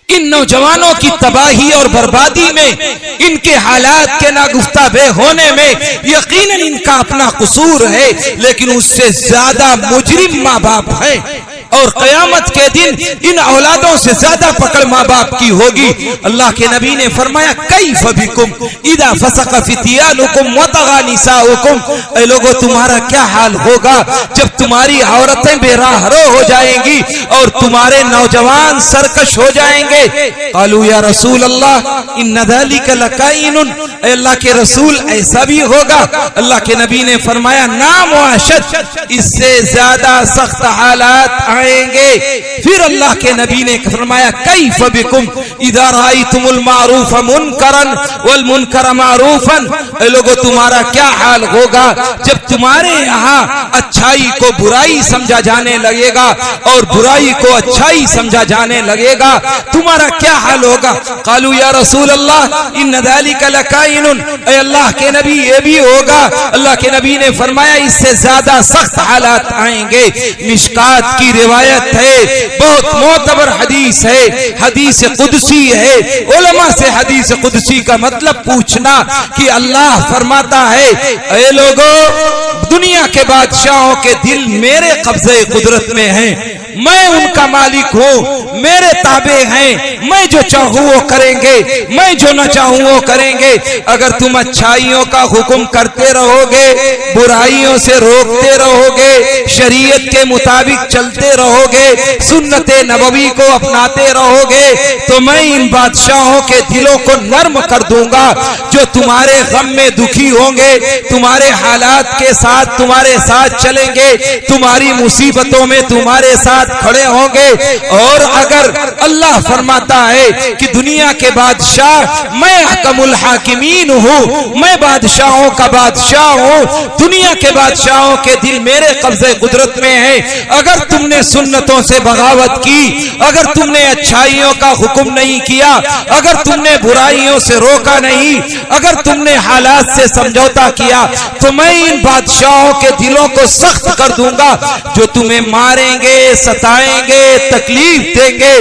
इन नौजवानों की तबाही और बर्बादी में, इनके हालात के नागुफ्ताबे होने में यकीनन इनका अपना कसूर है, लेकिन उससे ज्यादा मुजरिम माँ बाप है और क़यामत के दिन इन औलादों से ज्यादा पकड़ माँ बाप की होगी। अल्लाह के नबी ने फरमाया कैफ बिकुम इदा फसक फितियानुकुम व तगा निसाउकुम, ऐ लोगों तुम्हारा क्या हाल होगा जब तुम्हारी औरतें बेराहरो हो जाएंगी और तुम्हारे नौजवान सरकश हो जाएंगे। क़ालू या रसूल अल्लाह इन्न ज़ालिका लकाइनुन, ऐ अल्लाह के रसूल ऐसा भी होगा? अल्लाह के नबी ने फरमाया नाम व अशद, इससे ज्यादा सख्त हालात आएंगे। फिर अल्लाह के नबी ने फरमाया कैफ बिकुम इदा रायतुमुल मारूफ मुनकरन वल मुनकर मारूफन, ऐ लोगों तुम्हारा क्या हाल होगा जब तुम्हारे यहाँ अच्छाई को बुराई समझा जाने लगेगा और बुराई को अच्छाई समझा जाने लगेगा, तुम्हारा क्या हाल होगा? क़ालू या रसूल अल्लाह इन्न ज़ालिका लकाइनुन, ऐ अल्लाह के नबी ये भी होगा? अल्लाह के नबी ने फरमाया इससे ज्यादा सख्त हालात आएंगे। मिशकात की रिवायत है, बहुत मोतबर हदीस है, हदीस कुदसी है। उलमा से हदीस कुदसी का मतलब पूछना कि अल्लाह फरमाता है ऐ लोगों दुनिया के बादशाहों के दिल मेरे कब्जे कुदरत में हैं, मैं उनका मालिक हूँ, मेरे ताबे हैं, मैं जो चाहूँ वो करेंगे, मैं जो न चाहूँ वो करेंगे। अगर तुम अच्छाइयों का हुक्म करते रहोगे, बुराइयों से रोकते रहोगे, शरीयत के मुताबिक चलते रहोगे, सुन्नते नबवी को अपनाते रहोगे, तो मैं इन बादशाहों के दिलों को नर्म कर दूंगा जो तुम्हारे गम में दुखी होंगे, तुम्हारे हालात के साथ तुम्हारे साथ चलेंगे, तुम्हारी मुसीबतों में तुम्हारे साथ खड़े होंगे। और अगर अल्लाह फरमाता है कि दुनिया के बादशाह मैं अहकमुल हाकिमीन हूँ, मैं बादशाहों का बादशाह हूँ, दुनिया के बादशाहों के दिल मेरे कब्जे कुदरत में है, अगर तुमने सुन्नतों से बगावत की, अगर तुमने अच्छाइयों का हुक्म नहीं किया, अगर तुमने बुराइयों से रोका नहीं, अगर तुमने हालात से समझौता किया, तो मैं इन बादशाहों के दिलों को सख्त कर दूंगा जो तुम्हें मारेंगे, सताएंगे, तकलीफ देंगे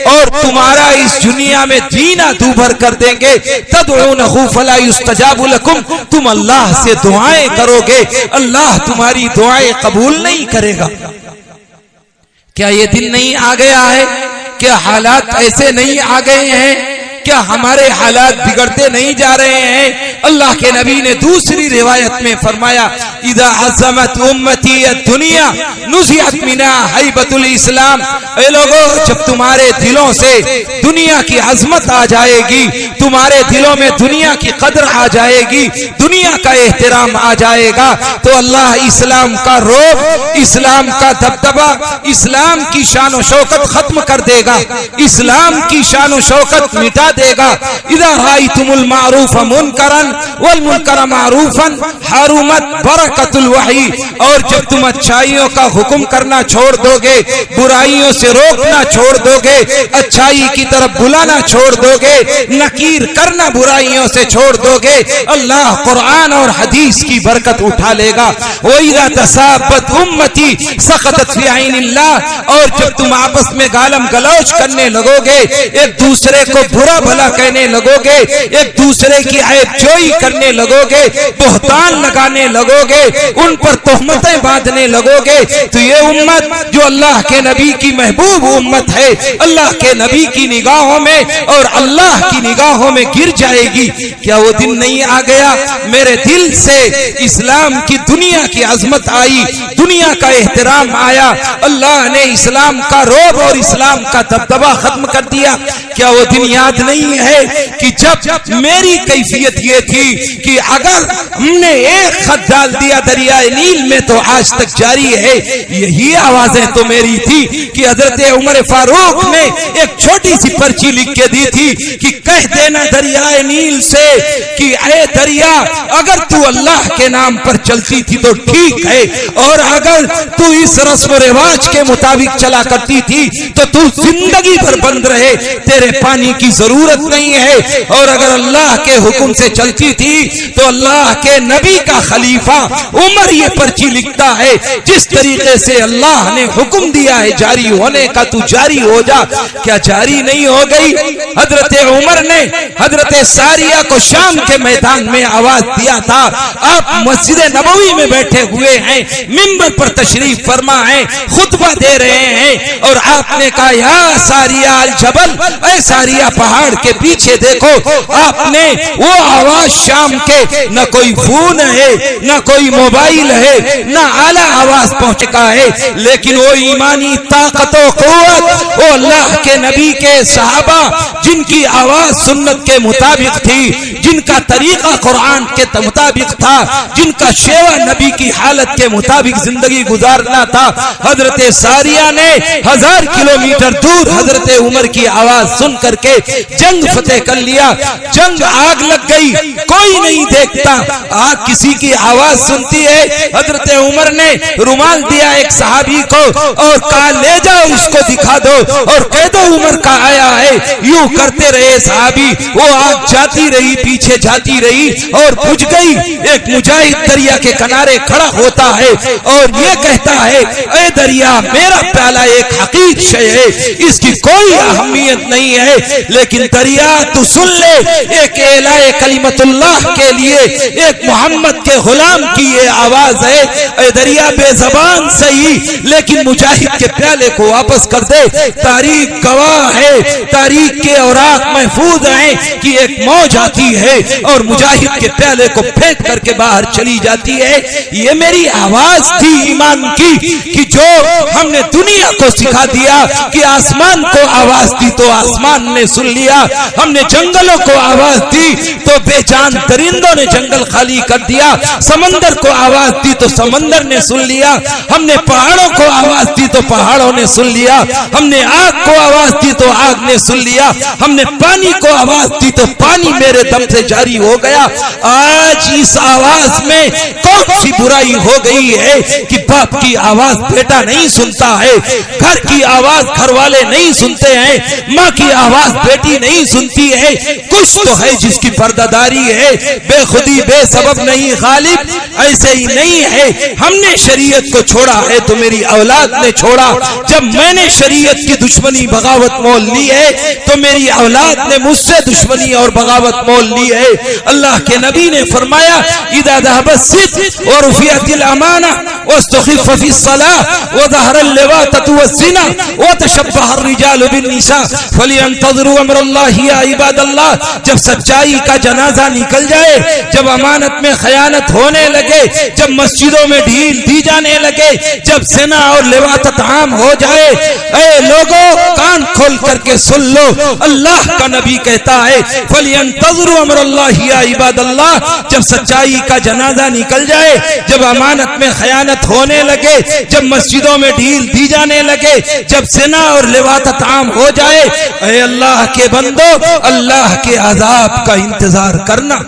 और तुम्हारा इस दुनिया में जीना दूभर कर देंगे। तदउनहु फला युस्तजाबु लकुम, तुम अल्लाह से दुआएं करोगे, अल्लाह तुम्हारी दुआएं कबूल नहीं करेगा। क्या ये दिन नहीं आ गया है? क्या हालात ऐसे नहीं आ गए हैं? क्या हमारे हालात बिगड़ते नहीं जा रहे हैं? अल्लाह के नबी ने दूसरी रिवायत में फरमाया इदा अज़मत उम्मती दुनिया नुज़िअत मिना हैबतुल इस्लाम, ऐ लोगों जब तुम्हारे दिलों से दुनिया की अजमत आ जाएगी, तुम्हारे दिलों में दुनिया की कदर आ जाएगी, दुनिया का एहतराम आ जाएगा, तो अल्लाह इस्लाम का रोब, इस्लाम का दबदबा, इस्लाम की शान व शौकत खत्म कर देगा, इस्लाम की शान व शौकत मिटा देगा। इदा रायतुमुल मारूफ मुनकरन वल मुनकर मारूफन हरुमत बरकतुल वही, और जब तुम अच्छाइयों का हुक्म करना छोड़ दोगे, बुराइयों से रोकना छोड़ दोगे, अच्छाई की तरफ बुलाना छोड़ दोगे, नकीर करना बुराइयों से छोड़ दोगे, अल्लाह कुरान और हदीस की बरकत उठा लेगा। वइदा तसाबत उम्मती सक़तत फी ऐनिल्लाह, और जब तुम आपस में गालम गलौज करने लगोगे, एक दूसरे को बुरा बुरा भला कहने लगोगे, एक दूसरे की ऐब जोई करने लगोगे, बोहतान लगाने लगोगे, उन पर तोहमतें बांधने लगोगे, तो ये उम्मत जो अल्लाह के नबी की महबूब उम्मत है, अल्लाह के नबी की निगाहों में और अल्लाह की निगाहों में गिर जाएगी। क्या वो दिन नहीं आ गया? मेरे दिल से इस्लाम की दुनिया की अजमत आई, दुनिया का एहतराम आया, अल्लाह ने इस्लाम का रोब और इस्लाम का दबदबा खत्म कर दिया। क्या वो दिन याद नहीं है कि जब मेरी कैफियत ये थी कि अगर हमने एक खत डाल दिया दरियाए नील में तो आज तक जारी है। यही आवाजें तो मेरी थी कि हजरत उमर फारूक ने एक छोटी सी पर्ची लिख के दी थी कि कह देना दरियाए नील से कि ऐ दरिया, अगर तू अल्लाह के नाम पर चलती थी तो ठीक है, और अगर तू इस रस्म रिवाज के मुताबिक चला करती थी तो तू जिंदगी भर बंद रहे, तेरे पानी की जरूरत नहीं है। और अगर अल्लाह के हुक्म से चलती थी तो अल्लाह के नबी का खलीफा उमर ये पर्ची लिखता है, जिस तरीके से अल्लाह ने हुक्म दिया है जारी होने का, तू जारी हो जा। क्या जारी नहीं हो गई? हजरत उमर ने हजरत सारिया को शाम के मैदान में आवाज दिया था, आप मस्जिद नबवी में बैठे हुए हैं, मिंबर पर तशरीफ फरमा है, खुतबा दे रहे हैं, और आपने कहा या सारिया अल जबल, ऐ सारिया पहाड़ के पीछे देखो। आपने वो आवाज शाम के, न कोई फोन है, न कोई मोबाइल है, न आला आवाज पहुंचका है, लेकिन वो ईमानी ताकत और क़ुव्वत, वो अल्लाह के नबी के सहाबा जिनकी आवाज सुन्नत के मुताबिक थी, जिनका तरीका कुरान के मुताबिक था, जिनका शेवा नबी की हालत के मुताबिक जिंदगी गुजारना था, हजरत सारिया ने 1000 किलोमीटर दूर हजरत उमर की आवाज सुन करके जंग फतेह कर लिया। जंग आग लग गई, कोई नहीं देखता, आग किसी की आवाज सुनती है। हजरत उमर ने रुमाल दिया एक सहाबी को और कहा ले जाओ इसको दिखा दो और कह दो उमर का आया है। यूं करते रहे सहाबी, वो आग जाती रही, पीछे जाती रही और बुझ गई। एक मुजाहिद दरिया के किनारे खड़ा होता है और ये कहता है ए दरिया, मेरा प्याला एक हकीक शय है, इसकी कोई अहमियत नहीं है, लेकिन दरिया तू सुन ले, एक एलाए कलिमतुल्लाह के लिए एक मोहम्मद के गुलाम की ये आवाज है। ए दरिया बेजबान सही, लेकिन मुजाहिद के प्याले को वापस कर दे। तारीख गवाह है, तारीख के औराक महफूज हैं कि एक मौज आती है और मुजाहिद के प्याले को फेंक करके बाहर चली जाती है। ये मेरी आवाज थी ईमान की कि जो हमने दुनिया को सिखा दिया कि आसमान को आवाज दी तो आसमान ने सुन लिया, हमने जंगलों को आवाज दी तो बेजान दरिंदों ने जंगल खाली कर दिया, समंदर को आवाज दी तो समंदर ने सुन लिया, हमने पहाड़ों को आवाज दी तो पहाड़ों ने सुन लिया, हमने आग को आवाज दी तो आग ने सुन लिया, हमने पानी को आवाज दी तो पानी मेरे दम से जारी हो गया। आज इस आवाज में कौन सी बुराई हो गई है कि बाप की आवाज बेटा नहीं सुनता है, घर की आवाज घर वाले नहीं सुनते हैं, माँ की आवाज बेटी नहीं सुनती है। कुछ तो है जिसकी पर्दादारी है, बेखुदी बेसबब नहीं गालिब, ऐसे ही नहीं है। हमने शरीयत को छोड़ा है तो मेरी औलाद ने छोड़ा, जब मैंने शरीयत की दुश्मनी बगावत मोल ली है तो मेरी औलाद ने मुझसे दुश्मनी और बगावत मोल ली है। अल्लाह के नबी ने फरमाया इदा दहबत सिद्क़ व रुफ़िअतिल अमाना वस्तुख़िफ़ फ़िस्सलाह व ज़हरल लिवाततु वज़्ज़िना व तशब्बहर रिजालु बिन्निसा फ़लियंतज़िरू अम्रल्लाहि या इबादल्लाह। जब सच्चाई का जनाजा निकल जाए, जब अमानत में खयानत होने लगे, जब मस्जिदों में ढील दी जाने लगे, जब ज़िना और लिवातत आम हो जाए, ऐ लोगों कान खोल करके सुन लो, अल्लाह का नबी कहता है फ़लियंतज़िरू अम्रल्लाहि या इबादल्लाह। जब सच्चाई का जनाजा निकल जाए, जब अमानत में खयानत होने लगे, जब मस्जिदों में ढील दी जाने लगे, जब ज़िना और लिवातत आम हो जाए, ऐ अल्लाह के बंदो, अल्लाह के अज़ाब का इंतजार करना।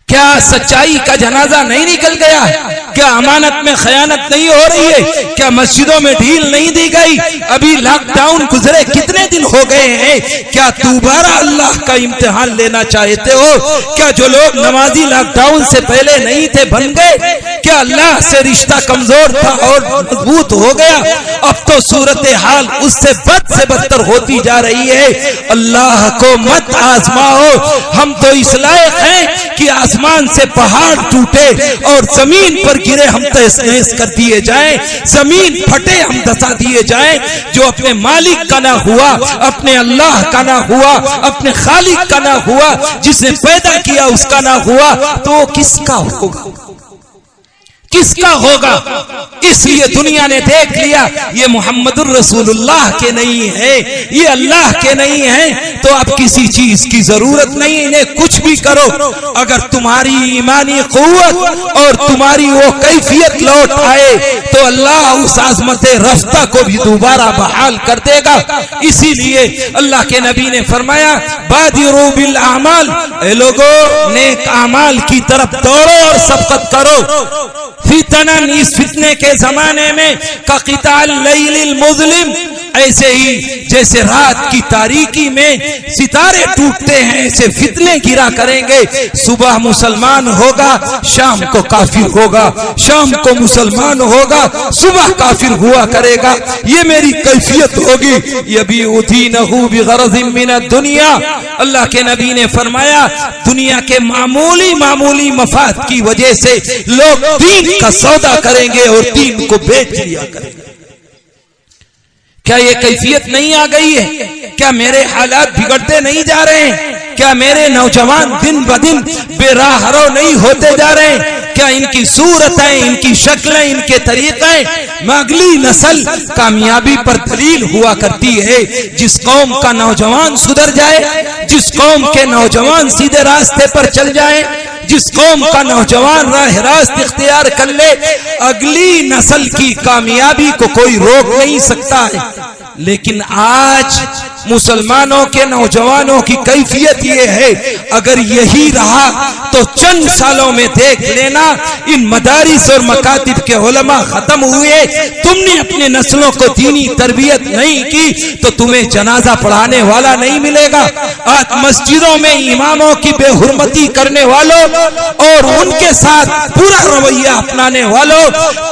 क्या सच्चाई का जनाजा नहीं निकल गया है? क्या अमानत में खयानत नहीं हो रही है? क्या मस्जिदों में ढील नहीं दी गई? अभी लॉकडाउन गुजरे कितने दिन हो गए हैं? क्या दोबारा अल्लाह का इम्तिहान लेना चाहते हो? क्या जो लोग नमाजी लॉकडाउन से पहले नहीं थे बन गए? क्या अल्लाह से रिश्ता कमजोर था और मजबूत हो गया? अब तो सूरत हाल उससे बद से बदतर होती जा रही है। अल्लाह को मत आजमाओ। हम तो इस लायक हैं कि आसमान से पहाड़ टूटे और जमीन पर गिरे हम तहस नहस कर दिए जाएं, जमीन फटे हम दसा दिए जाएं। जो अपने मालिक का ना हुआ, अपने अल्लाह का ना हुआ, अपने खालिक का ना हुआ, जिसने पैदा किया उसका ना हुआ, तो वो किसका होगा? किसका होगा? इसलिए दुनिया ने देख लिया ये मोहम्मदुर रसूलुल्लाह के नहीं है, ये अल्लाह के नहीं है, तो अब किसी चीज की जरूरत नहीं, इन्हें कुछ भी करो। अगर तुम्हारी ईमानी कुव्वत और तुम्हारी वो कैफियत लौट आए तो अल्लाह उस आज़मत रफ्ता को भी दोबारा बहाल कर देगा। इसीलिए अल्लाह के नबी ने फरमाया, बादिरू बिल आमाल, ए लोगों नेक आमाल की तरफ दौड़ो और सबकत करो। फितनन, इस फितने के जमाने में कक़िताल लैलिल मुज़लिम, ऐसे ही जैसे रात की तारीकी में सितारे टूटते हैं ऐसे फितने गिरा करेंगे। सुबह मुसलमान होगा, शाम को काफिर होगा, शाम को मुसलमान होगा, सुबह काफिर हुआ करेगा। ये मेरी कैफियत होगी। यबीउदीनहु बिग़रज़िन मिनद दुनिया, अल्लाह के नबी ने फरमाया दुनिया के मामूली मामूली मफाद की वजह से लोग दीन का सौदा करेंगे और दीन को बेच लिया करेंगे। क्या ये कैफियत नहीं आ गई है? क्या मेरे हालात बिगड़ते नहीं जा रहे हैं? क्या मेरे नौजवान दिन ब दिन बेराहरो नहीं होते जा रहे हैं? क्या इनकी सूरतें, इनकी शक्लें, इनके तरीके अगली नस्ल कामयाबी पर दलील हुआ करती है। जिस कौम का नौजवान सुधर जाए, जिस कौम के नौजवान सीधे रास्ते पर चल जाए, जिस कौम का नौजवान राह रास्त इख्तियार कर ले, अगली नस्ल की कामयाबी को कोई रोक नहीं सकता है। लेकिन आज मुसलमानों के नौजवानों की कैफियत ये है, अगर यही रहा तो चंद सालों में देख लेना इन मदारिस और मकातिब के उलमा खत्म हुए। तुमने अपने नस्लों को दीनी तरबियत नहीं की तो तुम्हें जनाजा पढ़ाने वाला नहीं मिलेगा। आज मस्जिदों में इमामों की बेहुरमती करने वालों और उनके साथ बुरा रवैया अपनाने वालों,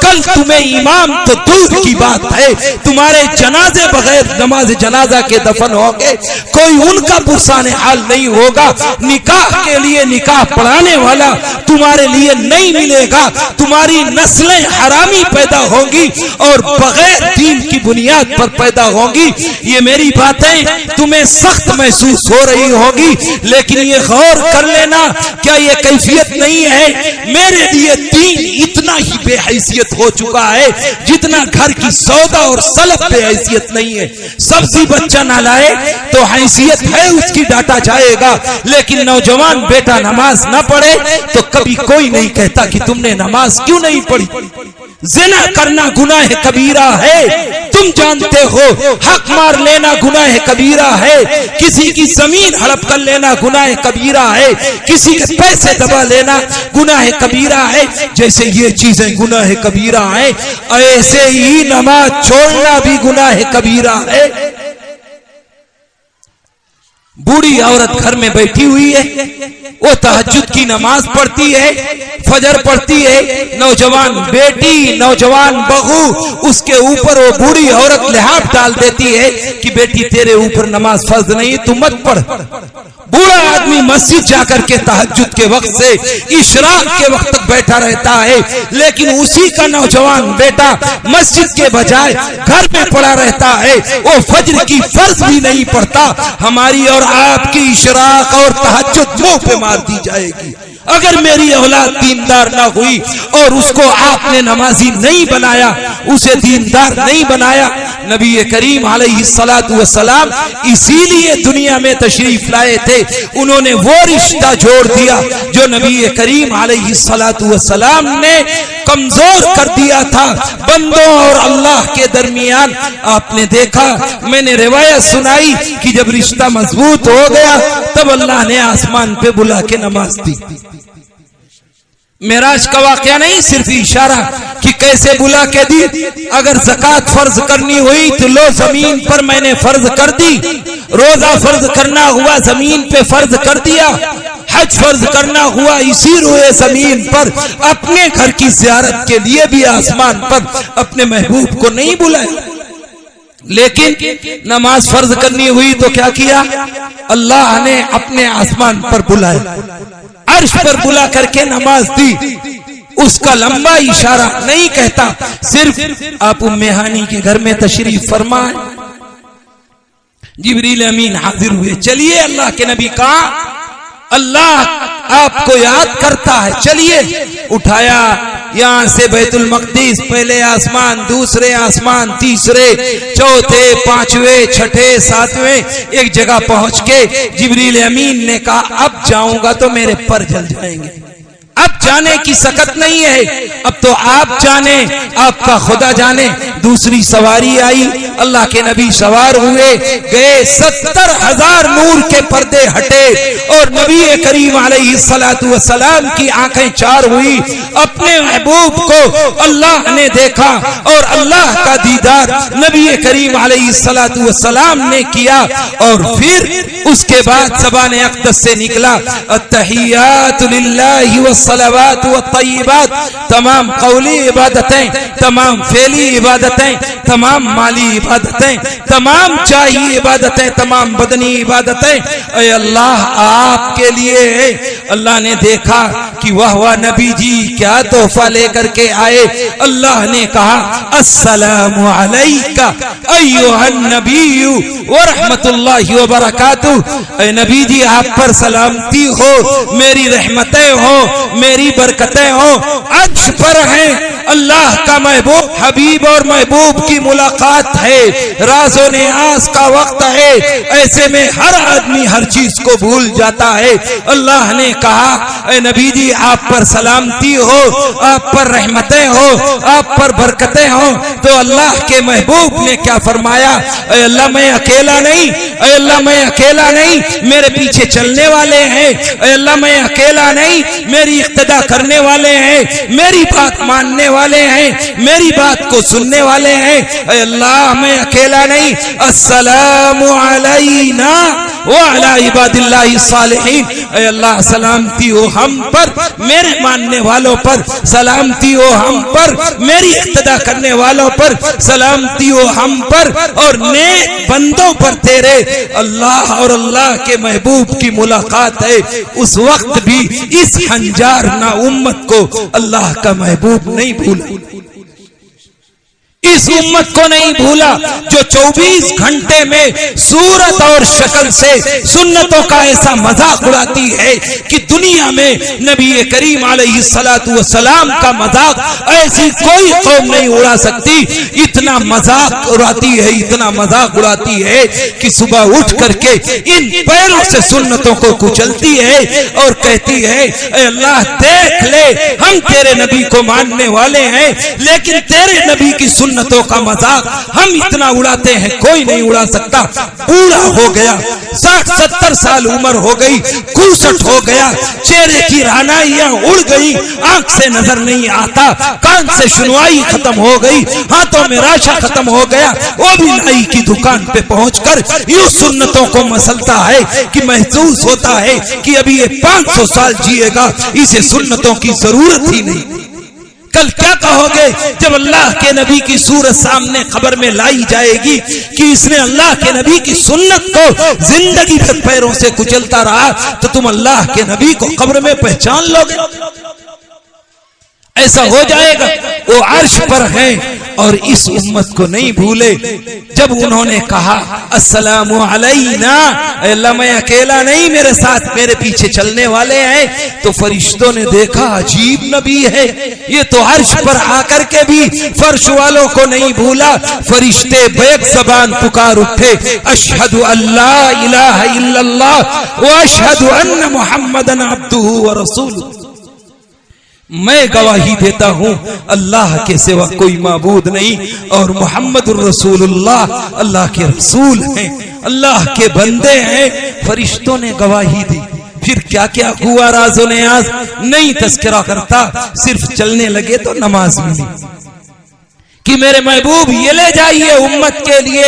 कल तुम्हें इमाम तो दूर की बात है, तुम्हारे जनाजे बगैर नमाज जनाजा के दफन होंगे, कोई उनका पुरसाने हाल नहीं होगा। निकाह के लिए निकाह पढ़ाने वाला तुम्हारे लिए नहीं मिलेगा। तुम्हारी नस्लें हरामी पैदा होंगी और बगैर दीन की बुनियाद पर पैदा होंगी। ये मेरी बातें तुम्हें सख्त महसूस हो रही होगी, लेकिन ये गौर कर लेना, क्या ये कैफियत नहीं है? मेरे लिए दीन इतना ही बेहैसियत हो चुका है जितना घर की सौदा और सलफ बेहैसियत नहीं है। सब्जी बच्चा ना लाए तो हैसियत है उसकी, डांटा जाएगा। लेकिन नौजवान बेटा नमाज ना पढ़े तो कभी कोई नहीं कहता कि तुमने नमाज क्यों नहीं पढ़ी। ज़िना करना गुनाह कबीरा है, तुम जानते हो। हक मार लेना गुनाह कबीरा है, किसी की जमीन हड़प कर लेना गुनाह कबीरा है, किसी के पैसे दबा लेना गुनाह कबीरा है। जैसे ये चीजें गुनाह कबीरा है, ऐसे ही नमाज छोड़ना भी गुनाह कबीरा है। बूढ़ी औरत घर में बैठी हुई है, वो तहज्जुद की नमाज पढ़ती है, फजर पढ़ती है। नौजवान बेटी, नौजवान बहू उसके ऊपर वो बूढ़ी औरत लिहाफ डाल देती है कि बेटी तेरे ऊपर नमाज फर्ज नहीं, तू मत पढ़। बूढ़ा आदमी मस्जिद जाकर के तहज्जुद के वक्त से इशराक के वक्त तक बैठा रहता है, लेकिन उसी का नौजवान बेटा मस्जिद के बजाय घर में पड़ा रहता है, वो फज्र की फर्ज भी नहीं पढ़ता। हमारी और आपकी इशराक और तहज्जुद मुंह पे मार दी जाएगी। अगर मेरी औलाद दीनदार ना हुई और उसको आपने नमाजी नहीं बनाया, उसे दीनदार नहीं बनाया। नबी करीम अलैहिस्सलातु वस्सलाम इसीलिए दुनिया में तशरीफ लाए थे। उन्होंने वो रिश्ता जोड़ दिया जो नबी करीम अलैहिस्सलातु वस्सलाम ने कमजोर कर दिया था बंदों और अल्लाह के दरमियान। आपने देखा, मैंने रिवायत सुनाई कि जब रिश्ता मजबूत हो गया तब अल्लाह ने आसमान पे बुला के नमाज दी। मेराज का वाकया नहीं, सिर्फ इशारा कि कैसे बुला के दी। अगर ज़कात फर्ज करनी हुई तो लो जमीन पर मैंने फर्ज कर दी, रोजा फर्ज करना हुआ जमीन पे फर्ज कर दिया, हज फर्ज करना हुआ इसी रोए जमीन पर, अपने घर की ज़ियारत के लिए भी आसमान पर अपने महबूब को नहीं बुलाया। लेकिन नमाज फर्ज करनी हुई तो क्या किया, अल्लाह ने अपने आसमान पर बुलाया, अर्श पर बुला करके नमाज दी। उसका लंबा इशारा नहीं कहता, सिर्फ आप उम्मे हानी के घर में तशरीफ फरमाए। जिब्रील अमीन हाजिर हुए, चलिए अल्लाह के नबी कहा अल्लाह आपको याद करता है, चलिए। उठाया, यहां से बैतुल मक़दिस, पहले आसमान, दूसरे आसमान, तीसरे, चौथे, पांचवे, छठे, सातवें, एक जगह पहुंच के जिब्रील अमीन ने कहा अब जाऊंगा तो मेरे पर जल जाएंगे, अब जाने की सकत नहीं है, अब तो आप जाने, आपका खुदा जाने। दूसरी सवारी आई, अल्लाह के नबी सवार हुए, गए, 70,000 नूर के पर्दे हटे और नबी करीम अलैहिस्सलातु वस्सलाम की आंखें चार हुई। अपने महबूब को अल्लाह ने देखा और अल्लाह का दीदार नबी करीम अलैहिस्सलातु वस्सलाम ने किया। और फिर उसके बाद ज़बान अक़दस से निकला अत्तहियातु लिल्लाहि वस्सलावातु वत्तय्यिबात, तमाम कौली इबादतें, तमाम फेली इबादतें, तमाम माली इबादतें, तमाम चाही इबादतें, तमाम बदनी इबादतें ऐ अल्लाह आपके लिए है। अल्लाह ने देखा कि वाह नबी जी क्या तोहफा लेकर के आए। अल्लाह ने कहा अस्सलामु अलैका अय्युहन नबिय्यु व रहमतुल्लाहि व बरकातुहू। ऐ नबी जी आप पर सलामती हो, मेरी रहमतें हो, मेरी बरकतें हो। अर्श पर हैं अल्लाह का महबूब, हबीब और महबूब की मुलाकात है, राज़ो नियाज़ का वक्त है। ऐसे में हर आदमी हर चीज को भूल जाता है। अल्लाह ने कहा ऐ नबी जी आप पर सलामती हो, आप पर रहमतें हो, आप पर बरकतें हो। तो अल्लाह के महबूब ने क्या फरमाया, ऐ अल्लाह मैं अकेला नहीं, ऐ अल्लाह मैं अकेला नहीं, मेरे पीछे चलने वाले हैं। ऐ अल्लाह मैं अकेला नहीं, मेरी इक्तदा करने वाले हैं, मेरी बात मानने वाले हैं, मेरी बात को सुनने वाले हैं। ऐ अल्लाह मैं अकेला नहीं। अस्सलामु अलैना व अला इबादिल्लाहि सालिहीन। ऐ अल्लाह सलामती हो हम पर, मेरे मानने वालों पर, सलामती हो हम पर, मेरी इक्तदा करने वालों पर, सलामती हो हम पर और नेक बंदों पर तेरे। अल्लाह और अल्लाह के महबूब की मुलाकात है। उस वक्त भी इस हंजार ना उम्मत को अल्लाह का महबूब नहीं भूला, इस उम्मत को नहीं भूला जो 24 घंटे में सूरत और शक्ल से सुन्नतों का ऐसा मजाक उड़ाती है कि दुनिया में नबी करीम अलैहिस्सलातु वस्सलाम का मजाक ऐसी कोई कौम नहीं उड़ा सकती। इतना मजाक उड़ाती है, इतना मजाक उड़ाती है कि सुबह उठ करके इन पैरों से सुन्नतों को कुचलती है और कहती है ऐ अल्लाह देख ले, हम तेरे नबी को मानने वाले हैं, लेकिन तेरे नबी की सुन्नतों का मजाक हम इतना उड़ाते हैं कोई नहीं उड़ा सकता। बूढ़ा हो गया, 60-70 साल उम्र हो गई, 62 हो गया, चेहरे की रानाइयां उड़ गई, आंख से नजर नहीं आता, कान से सुनवाई खत्म हो गई, हाथों में राशा खत्म हो गया। वो भी नाई की दुकान पे पहुंचकर यूं सुन्नतों को मसलता है कि महसूस होता है कि अभी ये 500 साल जिएगा, इसे सुन्नतों की जरूरत ही नहीं। कल क्या कहोगे जब अल्लाह के नबी की सूरत सामने खबर में लाई जाएगी कि इसने अल्लाह के नबी की सुन्नत को जिंदगी भर पैरों से कुचलता रहा, तो तुम अल्लाह के नबी को कब्र में पहचान लोगे? ऐसा हो जाएगा। वो अर्श पर हैं और इस उम्मत को नहीं भूले। जब उन्होंने कहा अस्सलामु अलैना, अल्लाह मैं अकेला नहीं, मेरे साथ मेरे पीछे चलने वाले हैं, तो फरिश्तों ने देखा अजीब नबी है, ये तो अर्श पर आकर के भी फर्श वालों को नहीं भूला। फरिश्ते बेक ज़बान पुकार उठे अशहदु अल्ला इलाहा इल्लल्लाह व अशहदु अन्ना मुहम्मदन अब्दुहु व रसूलुहु। मैं गवाही देता हूं अल्लाह के सिवा कोई माबूद नहीं और मुहम्मदुर रसूलुल्लाह अल्लाह के रसूल हैं, अल्लाह के बंदे हैं। फरिश्तों ने गवाही दी। फिर क्या क्या हुआ राज़ो नियाज़ नहीं तज़किरा करता, सिर्फ चलने लगे तो नमाज मिली कि मेरे महबूब ये ले जाइए उम्मत के लिए,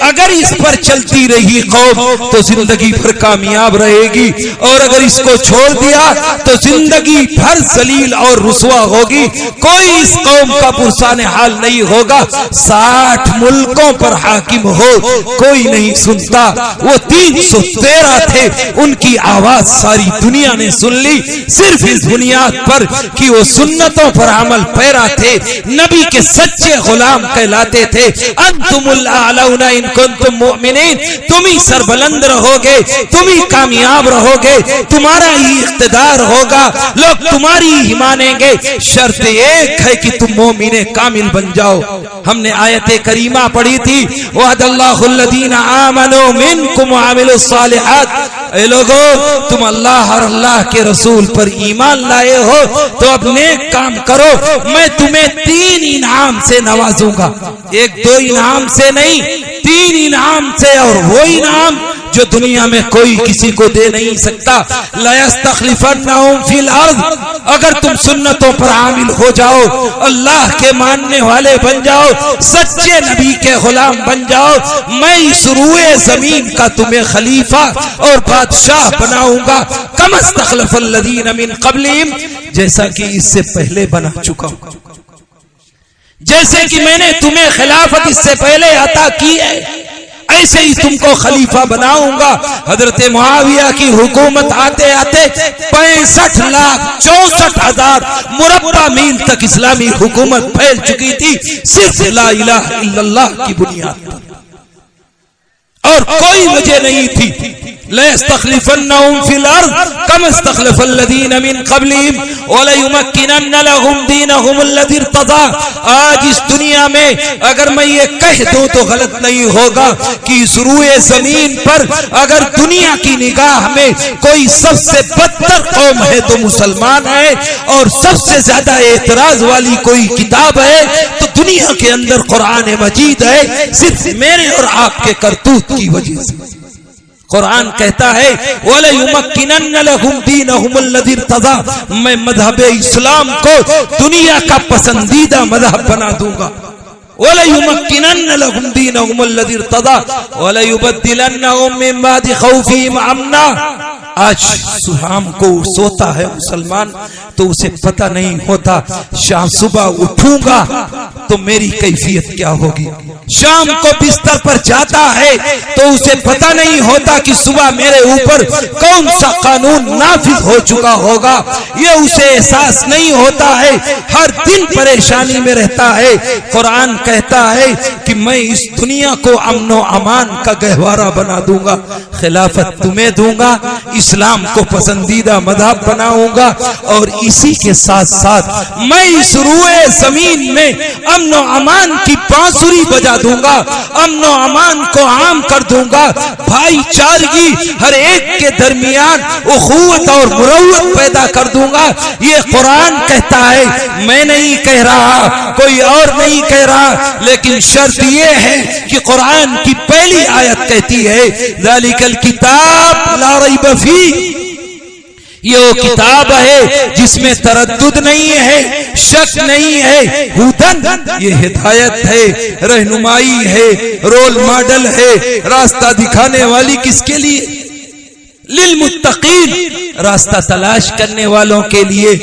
अगर इस पर चलती रही कौम तो जिंदगी भर कामयाब रहेगी, और अगर इसको छोड़ दिया तो जिंदगी भर जलील और रुसवा होगी। कोई इस कौम का पुरसाने हाल नहीं होगा। 60 मुल्कों पर हाकिम हो, कोई नहीं सुनता। वो 313 थे, उनकी आवाज सारी दुनिया ने सुन ली, सिर्फ इस बुनियाद पर कि वो सुन्नतों पर अमल पैरा थे, नबी के सच्चे गुलाम कहलाते थे। अंतुमुल आलौना इन कुंतुम मुमिनीन, तुम ही सरबलंद रहोगे, तुम ही कामयाब रहोगे, तुम्हारा ही इख्तिदार होगा, लोग तुम्हारी ही मानेंगे। शर्त एक है कि तुम मोमिने कामिल बन जाओ। हमने आयत करीमा पढ़ी थी, वअदल्लाहुल्लज़ीना आमनू मिनकुम वअमिलुस सालिहात। ए लोगो, तुम अल्लाह और अल्लाह के रसूल पर ईमान लाए हो तो अब नेक काम करो, मैं तुम्हें 3 इनाम से नवाजूंगा। 1-2 इनाम से नहीं, 3 इनाम से, और वो इनाम जो दुनिया में कोई किसी को दे नहीं सकता। लयस्तखलिफन्नहुम फिल अर्द, अगर तुम सुन्नतों पर आमिल हो जाओ, अल्लाह के मानने वाले बन जाओ, सच्चे नबी के गुलाम बन जाओ, मैं इस रूए जमीन का तुम्हें खलीफा और बादशाह बनाऊंगा। कमस्तखलफल्लज़ीना मिन क़ब्लिहिम, जैसा कि इससे पहले बना चुका हूं, जैसे कि मैंने तुम्हें खिलाफत इससे पहले अता की है, ऐसे ही तुमको खलीफा बनाऊंगा। हजरत मुआविया की हुकूमत आते आते 65,64,000 मुरब्बा मील तक इस्लामी हुकूमत फैल चुकी थी, सिर्फ ला इलाहा इल्लल्लाह की बुनियाद पर, और कोई वजह नहीं थी। लयस्तखलिफन्नहुम फिल अर्द कमा इस्तखलफल्लज़ीना मिन क़ब्लिहिम वलयुमक्किनन्न लहुम दीनहुम अल्लज़ी इर्तज़ा। आज इस दुनिया में अगर मैं ये कह दूं तो गलत नहीं होगा कि इस रूए जमीन पर अगर दुनिया की निगाह में कोई सबसे बदतर कौम है तो मुसलमान है, और सबसे ज्यादा एतराज वाली कोई किताब है तो दुनिया के अंदर कुरान मजीद है, सिर्फ मेरे और आपके करतूत की वजह से। कुरान कहता है वलयुमक्किनन्न लहुम दीनहुम अल्लज़ी इर्तज़ा, मैं मज़हब इस्लाम को दुनिया का पसंदीदा मज़हब बना दूंगा। वलयुमक्किनन्न लहुम दीनहुम अल्लज़ी इर्तज़ा वलयुबद्दिलन्नहुम मिन बादि खौफिहिम अमना। आज शाम को सोता है मुसलमान तो उसे पता नहीं होता शाम सुबह उठूंगा तो मेरी कैफियत क्या होगी। शाम को बिस्तर पर जाता है तो उसे पता नहीं होता कि सुबह मेरे ऊपर कौन सा कानून नाफिज हो चुका होगा, ये उसे एहसास नहीं होता है, हर दिन परेशानी में रहता है। कुरान कहता है कि मैं इस दुनिया को अमन अमान का गहवारा बना दूंगा, खिलाफत तुम्हें दूंगा, इस्लाम को पसंदीदा मज़हब बनाऊंगा, और इसी के साथ साथ मैं इस रूए जमीन में अमन अमान की बांसुरी बजा दूंगा, अमन अमान को आम कर दूंगा, भाईचारगी हर एक के दरमियान उखुवत और मुरव्वत पैदा कर दूंगा। ये कुरान कहता है, मैं नहीं कह रहा, कोई और नहीं कह रहा, लेकिन शर्त ये है कि कुरान की पहली आयत कहती है ज़ालिकल किताब ला रैब फी, ये वो किताब है जिसमें तरद्दुद नहीं है, शक नहीं है, हुदन, ये हिदायत है, रहनुमाई है, रोल मॉडल है, रास्ता दिखाने वाली किसके लिए? लिलमुत्तकीन, रास्ता तलाश करने वालों के लिए,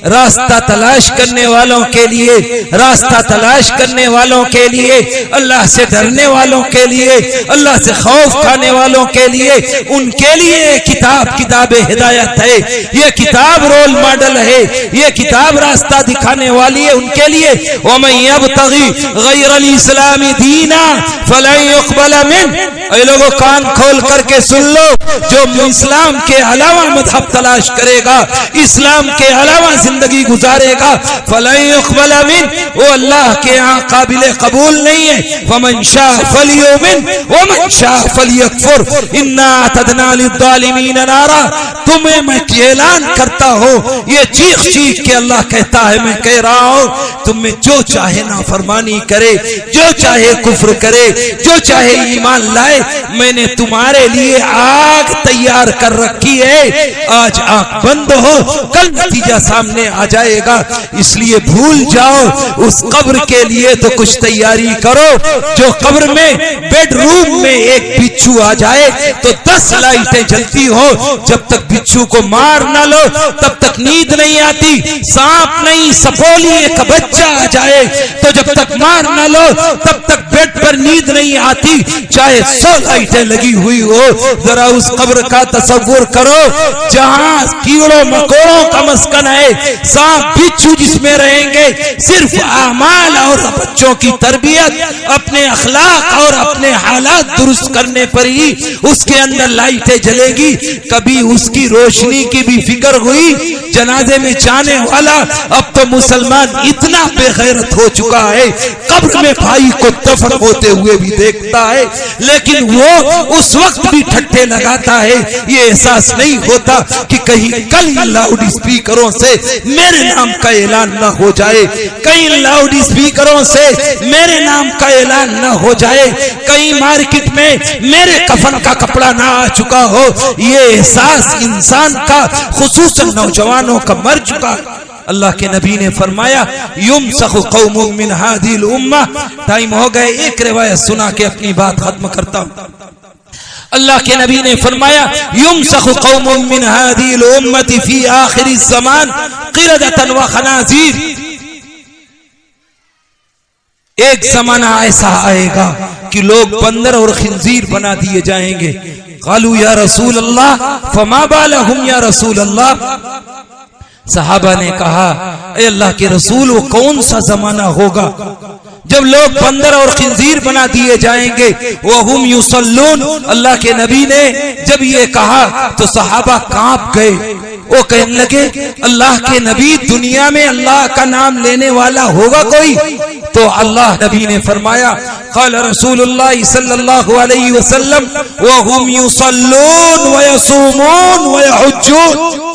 रास्ता तलाश करने वालों के लिए, रास्ता तलाश करने वालों के लिए, अल्लाह से डरने वालों के लिए, अल्लाह से खौफ खाने वालों के लिए, उनके लिए किताब किताब हिदायत है, ये किताब रोल मॉडल है, ये किताब रास्ता दिखाने वाली है उनके लिए। वमन यब्तगी गैरल इस्लामी दीना फलन युक़बल मिन, ऐ लोगों कान खोल करके सुन लो, जो इस्लाम के अलावा मज़हब तलाश करेगा, इस्लाम के अलावा जिंदगी गुजारेगा, फलन युक़बल मिन, वो अल्लाह के यहाँ काबिल कबूल नहीं है। फमन शाअ फलयुमिन वमन शाअ फलयकफुर इन्ना अतदना लिज़्ज़ालिमीन नारा। तुम्हें मैं ऐलान करता हूँ, ये चीख चीख के अल्लाह कहता है, मैं कह रहा हूँ, तुम में जो चाहे नाफरमानी करे, जो चाहे कुफ्र करे, जो चाहे ईमान लाए, मैंने तुम्हारे लिए आग आग तैयार कर रखी है। आज आंख बंद हो, कल नतीजा सामने आ जाएगा, इसलिए भूल जाओ उस कब्र के लिए तो कुछ तैयारी करो। जो कब्र में बेडरूम में एक बिच्छू आ जाए तो 10 लाइटें जलती हो, जब तक बिच्छू को मार ना लो तब तक नींद नहीं आती। सांप नहीं, सपोली एक बच्चा आ जाए तो जब तक मार ना लो तब तक बेड पर नींद नहीं आती, चाहे 100 लाइटें लगी हुई हो। जरा उस कब्र का तसव्वुर करो जहां कीड़ों मकोड़ों का मस्कन है, सांप बिच्छू जिसमें रहेंगे, सिर्फ आमाल और बच्चों की तरबियत, अपने अखलाक और अपने हालात दुरुस्त करने पर ही उसके अंदर लाइटें जलेगी। कभी उसकी रोशनी की भी फिक्र हुई? जनाजे में जाने वाला अब तो मुसलमान इतना बेगैरत हो चुका है, कब्र में भाई को दफन होते हुए भी देखता है, लेकिन वो उस वक्त भी ठट्ठे लगाता है। ये एहसास नहीं होता कि कहीं कल लाउड स्पीकरों से मेरे नाम का ऐलान न हो जाए, कहीं लाउड स्पीकरों से मेरे नाम का ऐलान न हो जाए, कहीं मार्केट में मेरे कफन का कपड़ा ना आ चुका हो। ये एहसास इंसान का, खुसूसन नौजवानों का मर चुका है। अल्लाह के नबी ने फरमाया युमसखु कौमुम मिन हादिल उम्मा। टाइम हो गए, एक रिवायत सुना के अपनी बात खत्म करता हूं। अल्लाह के नबी ने फरमाया युमसखु कौमुम मिन हादिल उम्मति फी आखिरी ज़मान क़िरदतन व खनाज़ीर। एक जमाना ऐसा आएगा कि लोग बंदर और खिंजीर बना दिए जाएंगे। क़ालू या रसूल अल्लाह फमा बालहुम या रसूल अल्लाह। सहाबा ने कहा ए अल्लाह के रसूल, वो कौन सा जमाना होगा जब लोग बंदर और खिंजीर बना दिए जाएंगे? वहुम युसल्लून। अल्लाह के नबी ने जब ये कहा तो सहाबा कांप गए। वो कहने लगे अल्लाह के नबी, दुनिया में अल्लाह का नाम लेने वाला होगा कोई? तो अल्लाह नबी ने फरमाया क़ाल रसूलुल्लाह सल्लल्लाहु अलैहि वसल्लम वहुम युसल्लून व यसूमून व यहुज्जून।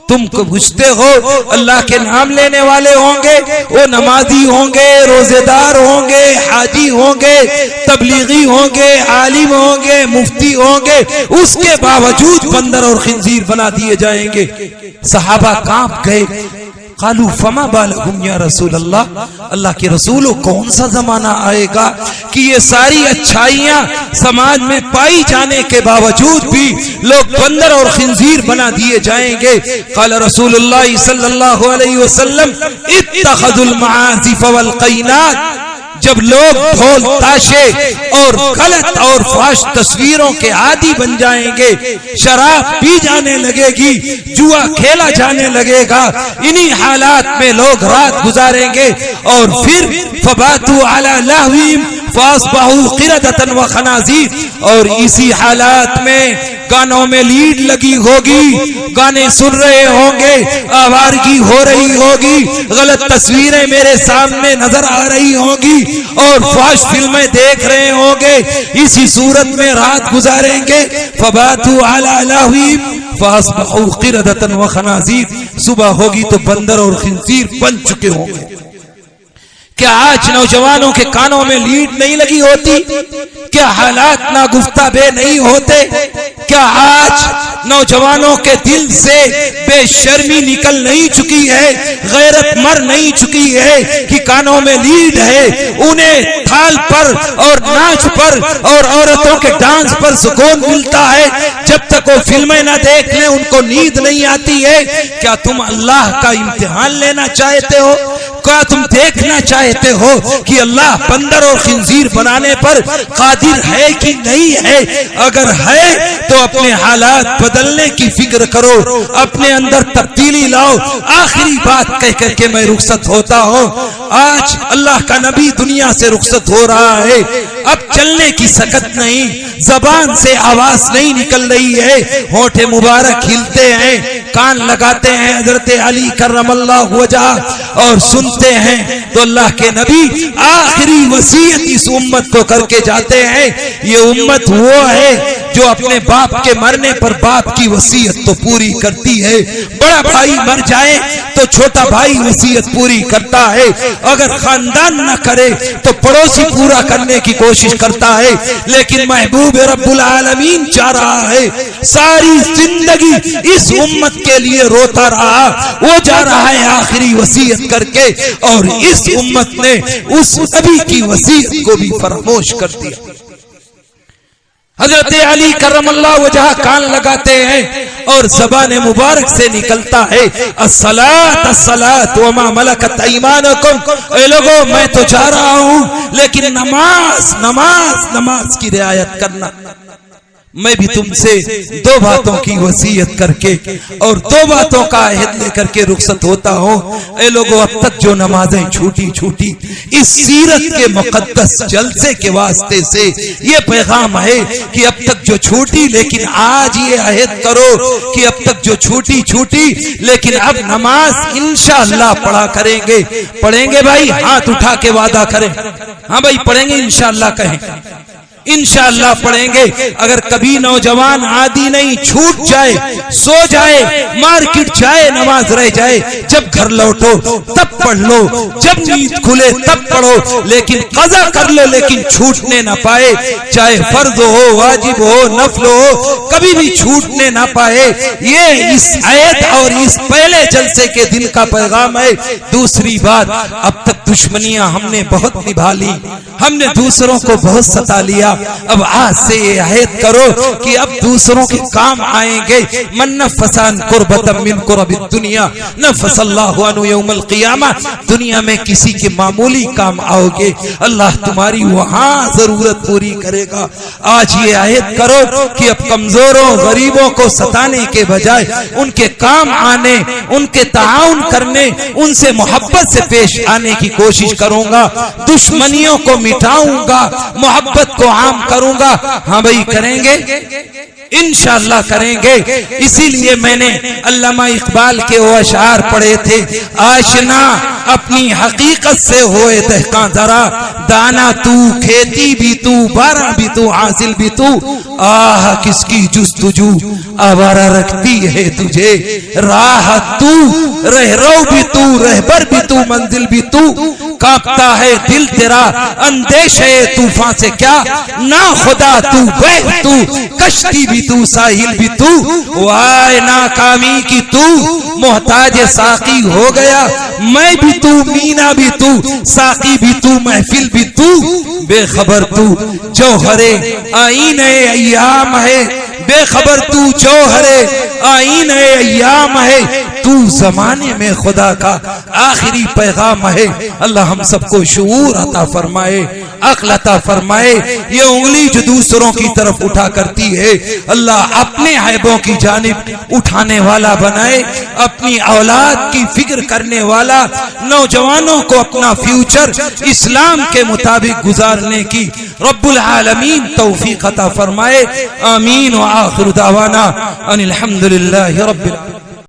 तुम पूछते हो अल्लाह के नाम लेने वाले होंगे, वो नमाजी होंगे, रोजेदार होंगे, हाजी होंगे, तबलीगी होंगे, आलिम होंगे, मुफ्ती होंगे, उसके बावजूद बंदर और खिंजीर बना दिए जाएंगे। सहाबा कांप गए। कालू फमा बालहुम या रसूल अल्लाह। अल्लाह के रसूल, कौन सा जमाना आएगा कि ये सारी अच्छाइयां समाज में पाई जाने के बावजूद भी लोग बंदर और खिंजीर बना दिए जाएंगे? क़ाल रसूलुल्लाह सल्लल्लाहु अलैहि वसल्लम इत्तखज़ुल मआज़िफ़ वल क़ैनात। जब लोग ढोल ताशे और गलत और फाश तस्वीरों के आदी बन जाएंगे, शराब पी जाने लगेगी, जुआ खेला जाने लगेगा, इन्हीं हालात में लोग रात गुजारेंगे और फिर फबातु अला लहवीम फासबाहु क़िरदतन व खनाज़ीर। और इसी हालात में गानों में लीड लगी होगी, गाने सुन रहे होंगे, आवारगी हो रही होगी, गलत तस्वीरें मेरे सामने नजर आ रही होंगी और फाश फिल्में देख रहे होंगे। इसी सूरत में रात गुजारेंगे। फबातु अला लहवीम फासबाहु क़िरदतन व खनाज़ीर। सुबह होगी तो बंदर और खिंजीर बन चुके होंगे। क्या आज नौजवानों के कानों में लीड नहीं लगी होती? क्या हालात ना गुफ्ताबे नहीं होते? क्या आज नौजवानों के दिल से बेशर्मी निकल नहीं चुकी है, गैरत मर नहीं चुकी है कि कानों में लीड है, उन्हें थाल पर और नाच पर और औरतों के डांस पर सुकून मिलता है, जब तक वो फिल्में ना देख लें उनको नींद नहीं आती है? क्या तुम अल्लाह का इम्तिहान लेना चाहते हो? क्या तुम देखना चाहते हो कि अल्लाह बंदर और खिंजीर बनाने पर कादिर है कि नहीं है? अगर है तो अपने हालात बदलने की फिक्र करो, अपने अंदर तब्दीली लाओ। आखिरी बात कह करके मैं रुखसत होता हूँ। आज अल्लाह का नबी दुनिया से रुखसत हो रहा है। अब चलने की सकत नहीं, जबान से आवाज नहीं निकल रही है, होठे मुबारक हिलते हैं, कान लगाते हैं हजरत अली करमल्लाहु वजह और सुनते हैं। तो अल्लाह के नबी आखिरी वसीयत इस उम्मत को करके जाते हैं। ये उम्मत वो है जो अपने बाप के मरने पर बाप की वसीयत तो पूरी करती है, बड़ा भाई मर जाए तो छोटा भाई वसीयत पूरी करता है, अगर खानदान न करे तो पड़ोसी पूरा करने की कोशिश करता है। लेकिन महबूब रब्बुल आलमीन चाह रहा है, सारी जिंदगी इस उम्मत के लिए रोता रहा, वो जा रहा है आखिरी वसीयत करके, और इस उम्मत ने उस नबी की वसीयत को भी फरामोश कर दिया। हजरत अली करमल्लाहु वजह कान लगाते हैं और ज़बान मुबारक से निकलता है, अस्सलात अस्सलात व मा मलकत ऐमानुकुम। ए लोगों, मैं तो जा रहा हूं, लेकिन नमाज नमाज नमाज की रियायत करना। मैं भी तुमसे दो बातों की वसीयत करके और दो बातों का अहद लेकर के रुखसत होता हूं। ए लोगों, अब तक जो नमाजें छूटी छूटी, इस सीरत के मुकद्दस जलसे के वास्ते से ये पैगाम है कि अब तक जो छूटी, लेकिन आज ये अहद करो कि अब तक जो छूटी छूटी, लेकिन अब नमाज इंशाअल्लाह पढ़ा करेंगे। पढ़ेंगे भाई, हाथ उठा के वादा करें। हाँ भाई, पढ़ेंगे इंशाअल्लाह कहें, इंशाअल्लाह पढ़ेंगे। अगर कभी नौजवान आदि नहीं, छूट जाए, सो जाए, मार्केट जाए, नमाज रह जाए, जब घर लौटो तब पढ़ लो, जब नींद खुले तब पढ़ो, लेकिन कज़ा कर लो, लेकिन छूटने ना पाए। चाहे फर्ज हो, वाजिब हो, नफल हो, कभी भी छूटने ना पाए। ये इस आयत और इस पहले जलसे के दिन का पैगाम है। दूसरी बात, अब तक दुश्मनियां हमने बहुत निभा ली, हमने दूसरों को बहुत सता लिया। अब आज से ये अहद करो कि अब दूसरों के काम आएंगे। मन नफ़सान कुर्बतम मिन कुर्बिद दुनिया नफ़सल्लाहु अन्हु यौमल क़ियामा। दुनिया में किसी के मामूली काम आओगे, अल्लाह तुम्हारी वहां जरूरत पूरी करेगा। आज ये अहद करो कि अब कमजोरों गरीबों को सताने के बजाय उनके काम आने, उनके ताउन करने, उनसे मोहब्बत से पेश आने की कोशिश करूंगा। दुश्मनियों को मिटाऊंगा, मोहब्बत को आम करूंगा। हाँ भाई, करेंगे इंशाअल्लाह करेंगे। इसीलिए मैंने अल्लामा इकबाल के वो अशार पढ़े थे, आशना अपनी हकीकत से होए दहका जरा, दाना तू, खेती भी तू, बारा भी तू, हासिल भी तू, आह किसकी जुस्तुजू आवारा रखती है तुझे, राह तू, रहरो भी तू, रहबर भी तू, मंजिल भी तू, कांपता है दिल तेरा अंदेशे तूफान से क्या, ना खुदा तू, बह तू, कश्ती भी तू, साहिल भी तू, वाय नाकामी की तू, मोहताज साकी हो गया, मैं भी तू, मीना भी तू, साकी भी तू, महफिल भी तू, बेखबर तू जौहरे आईने अय्याम है, बेखबर तू जौहरे आईने अय्याम है, तू जमाने में खुदा का आखिरी पैगाम है। अल्लाह हम सबको शऊर अता फरमाए, अक्ल अता फरमाए। ये उंगली जो दूसरों की तरफ उठा करती है, अल्लाह अपने ऐबों की जानिब उठाने वाला बनाए, अपनी औलाद की फिक्र करने वाला, नौजवानों को अपना फ्यूचर इस्लाम के मुताबिक गुजारने की रब्बुल आलमीन तौफीक अता फरमाए। आमीन व आखिर दावाना अनिल हम्दुलिल्लाहि रब्बिल आलमीन।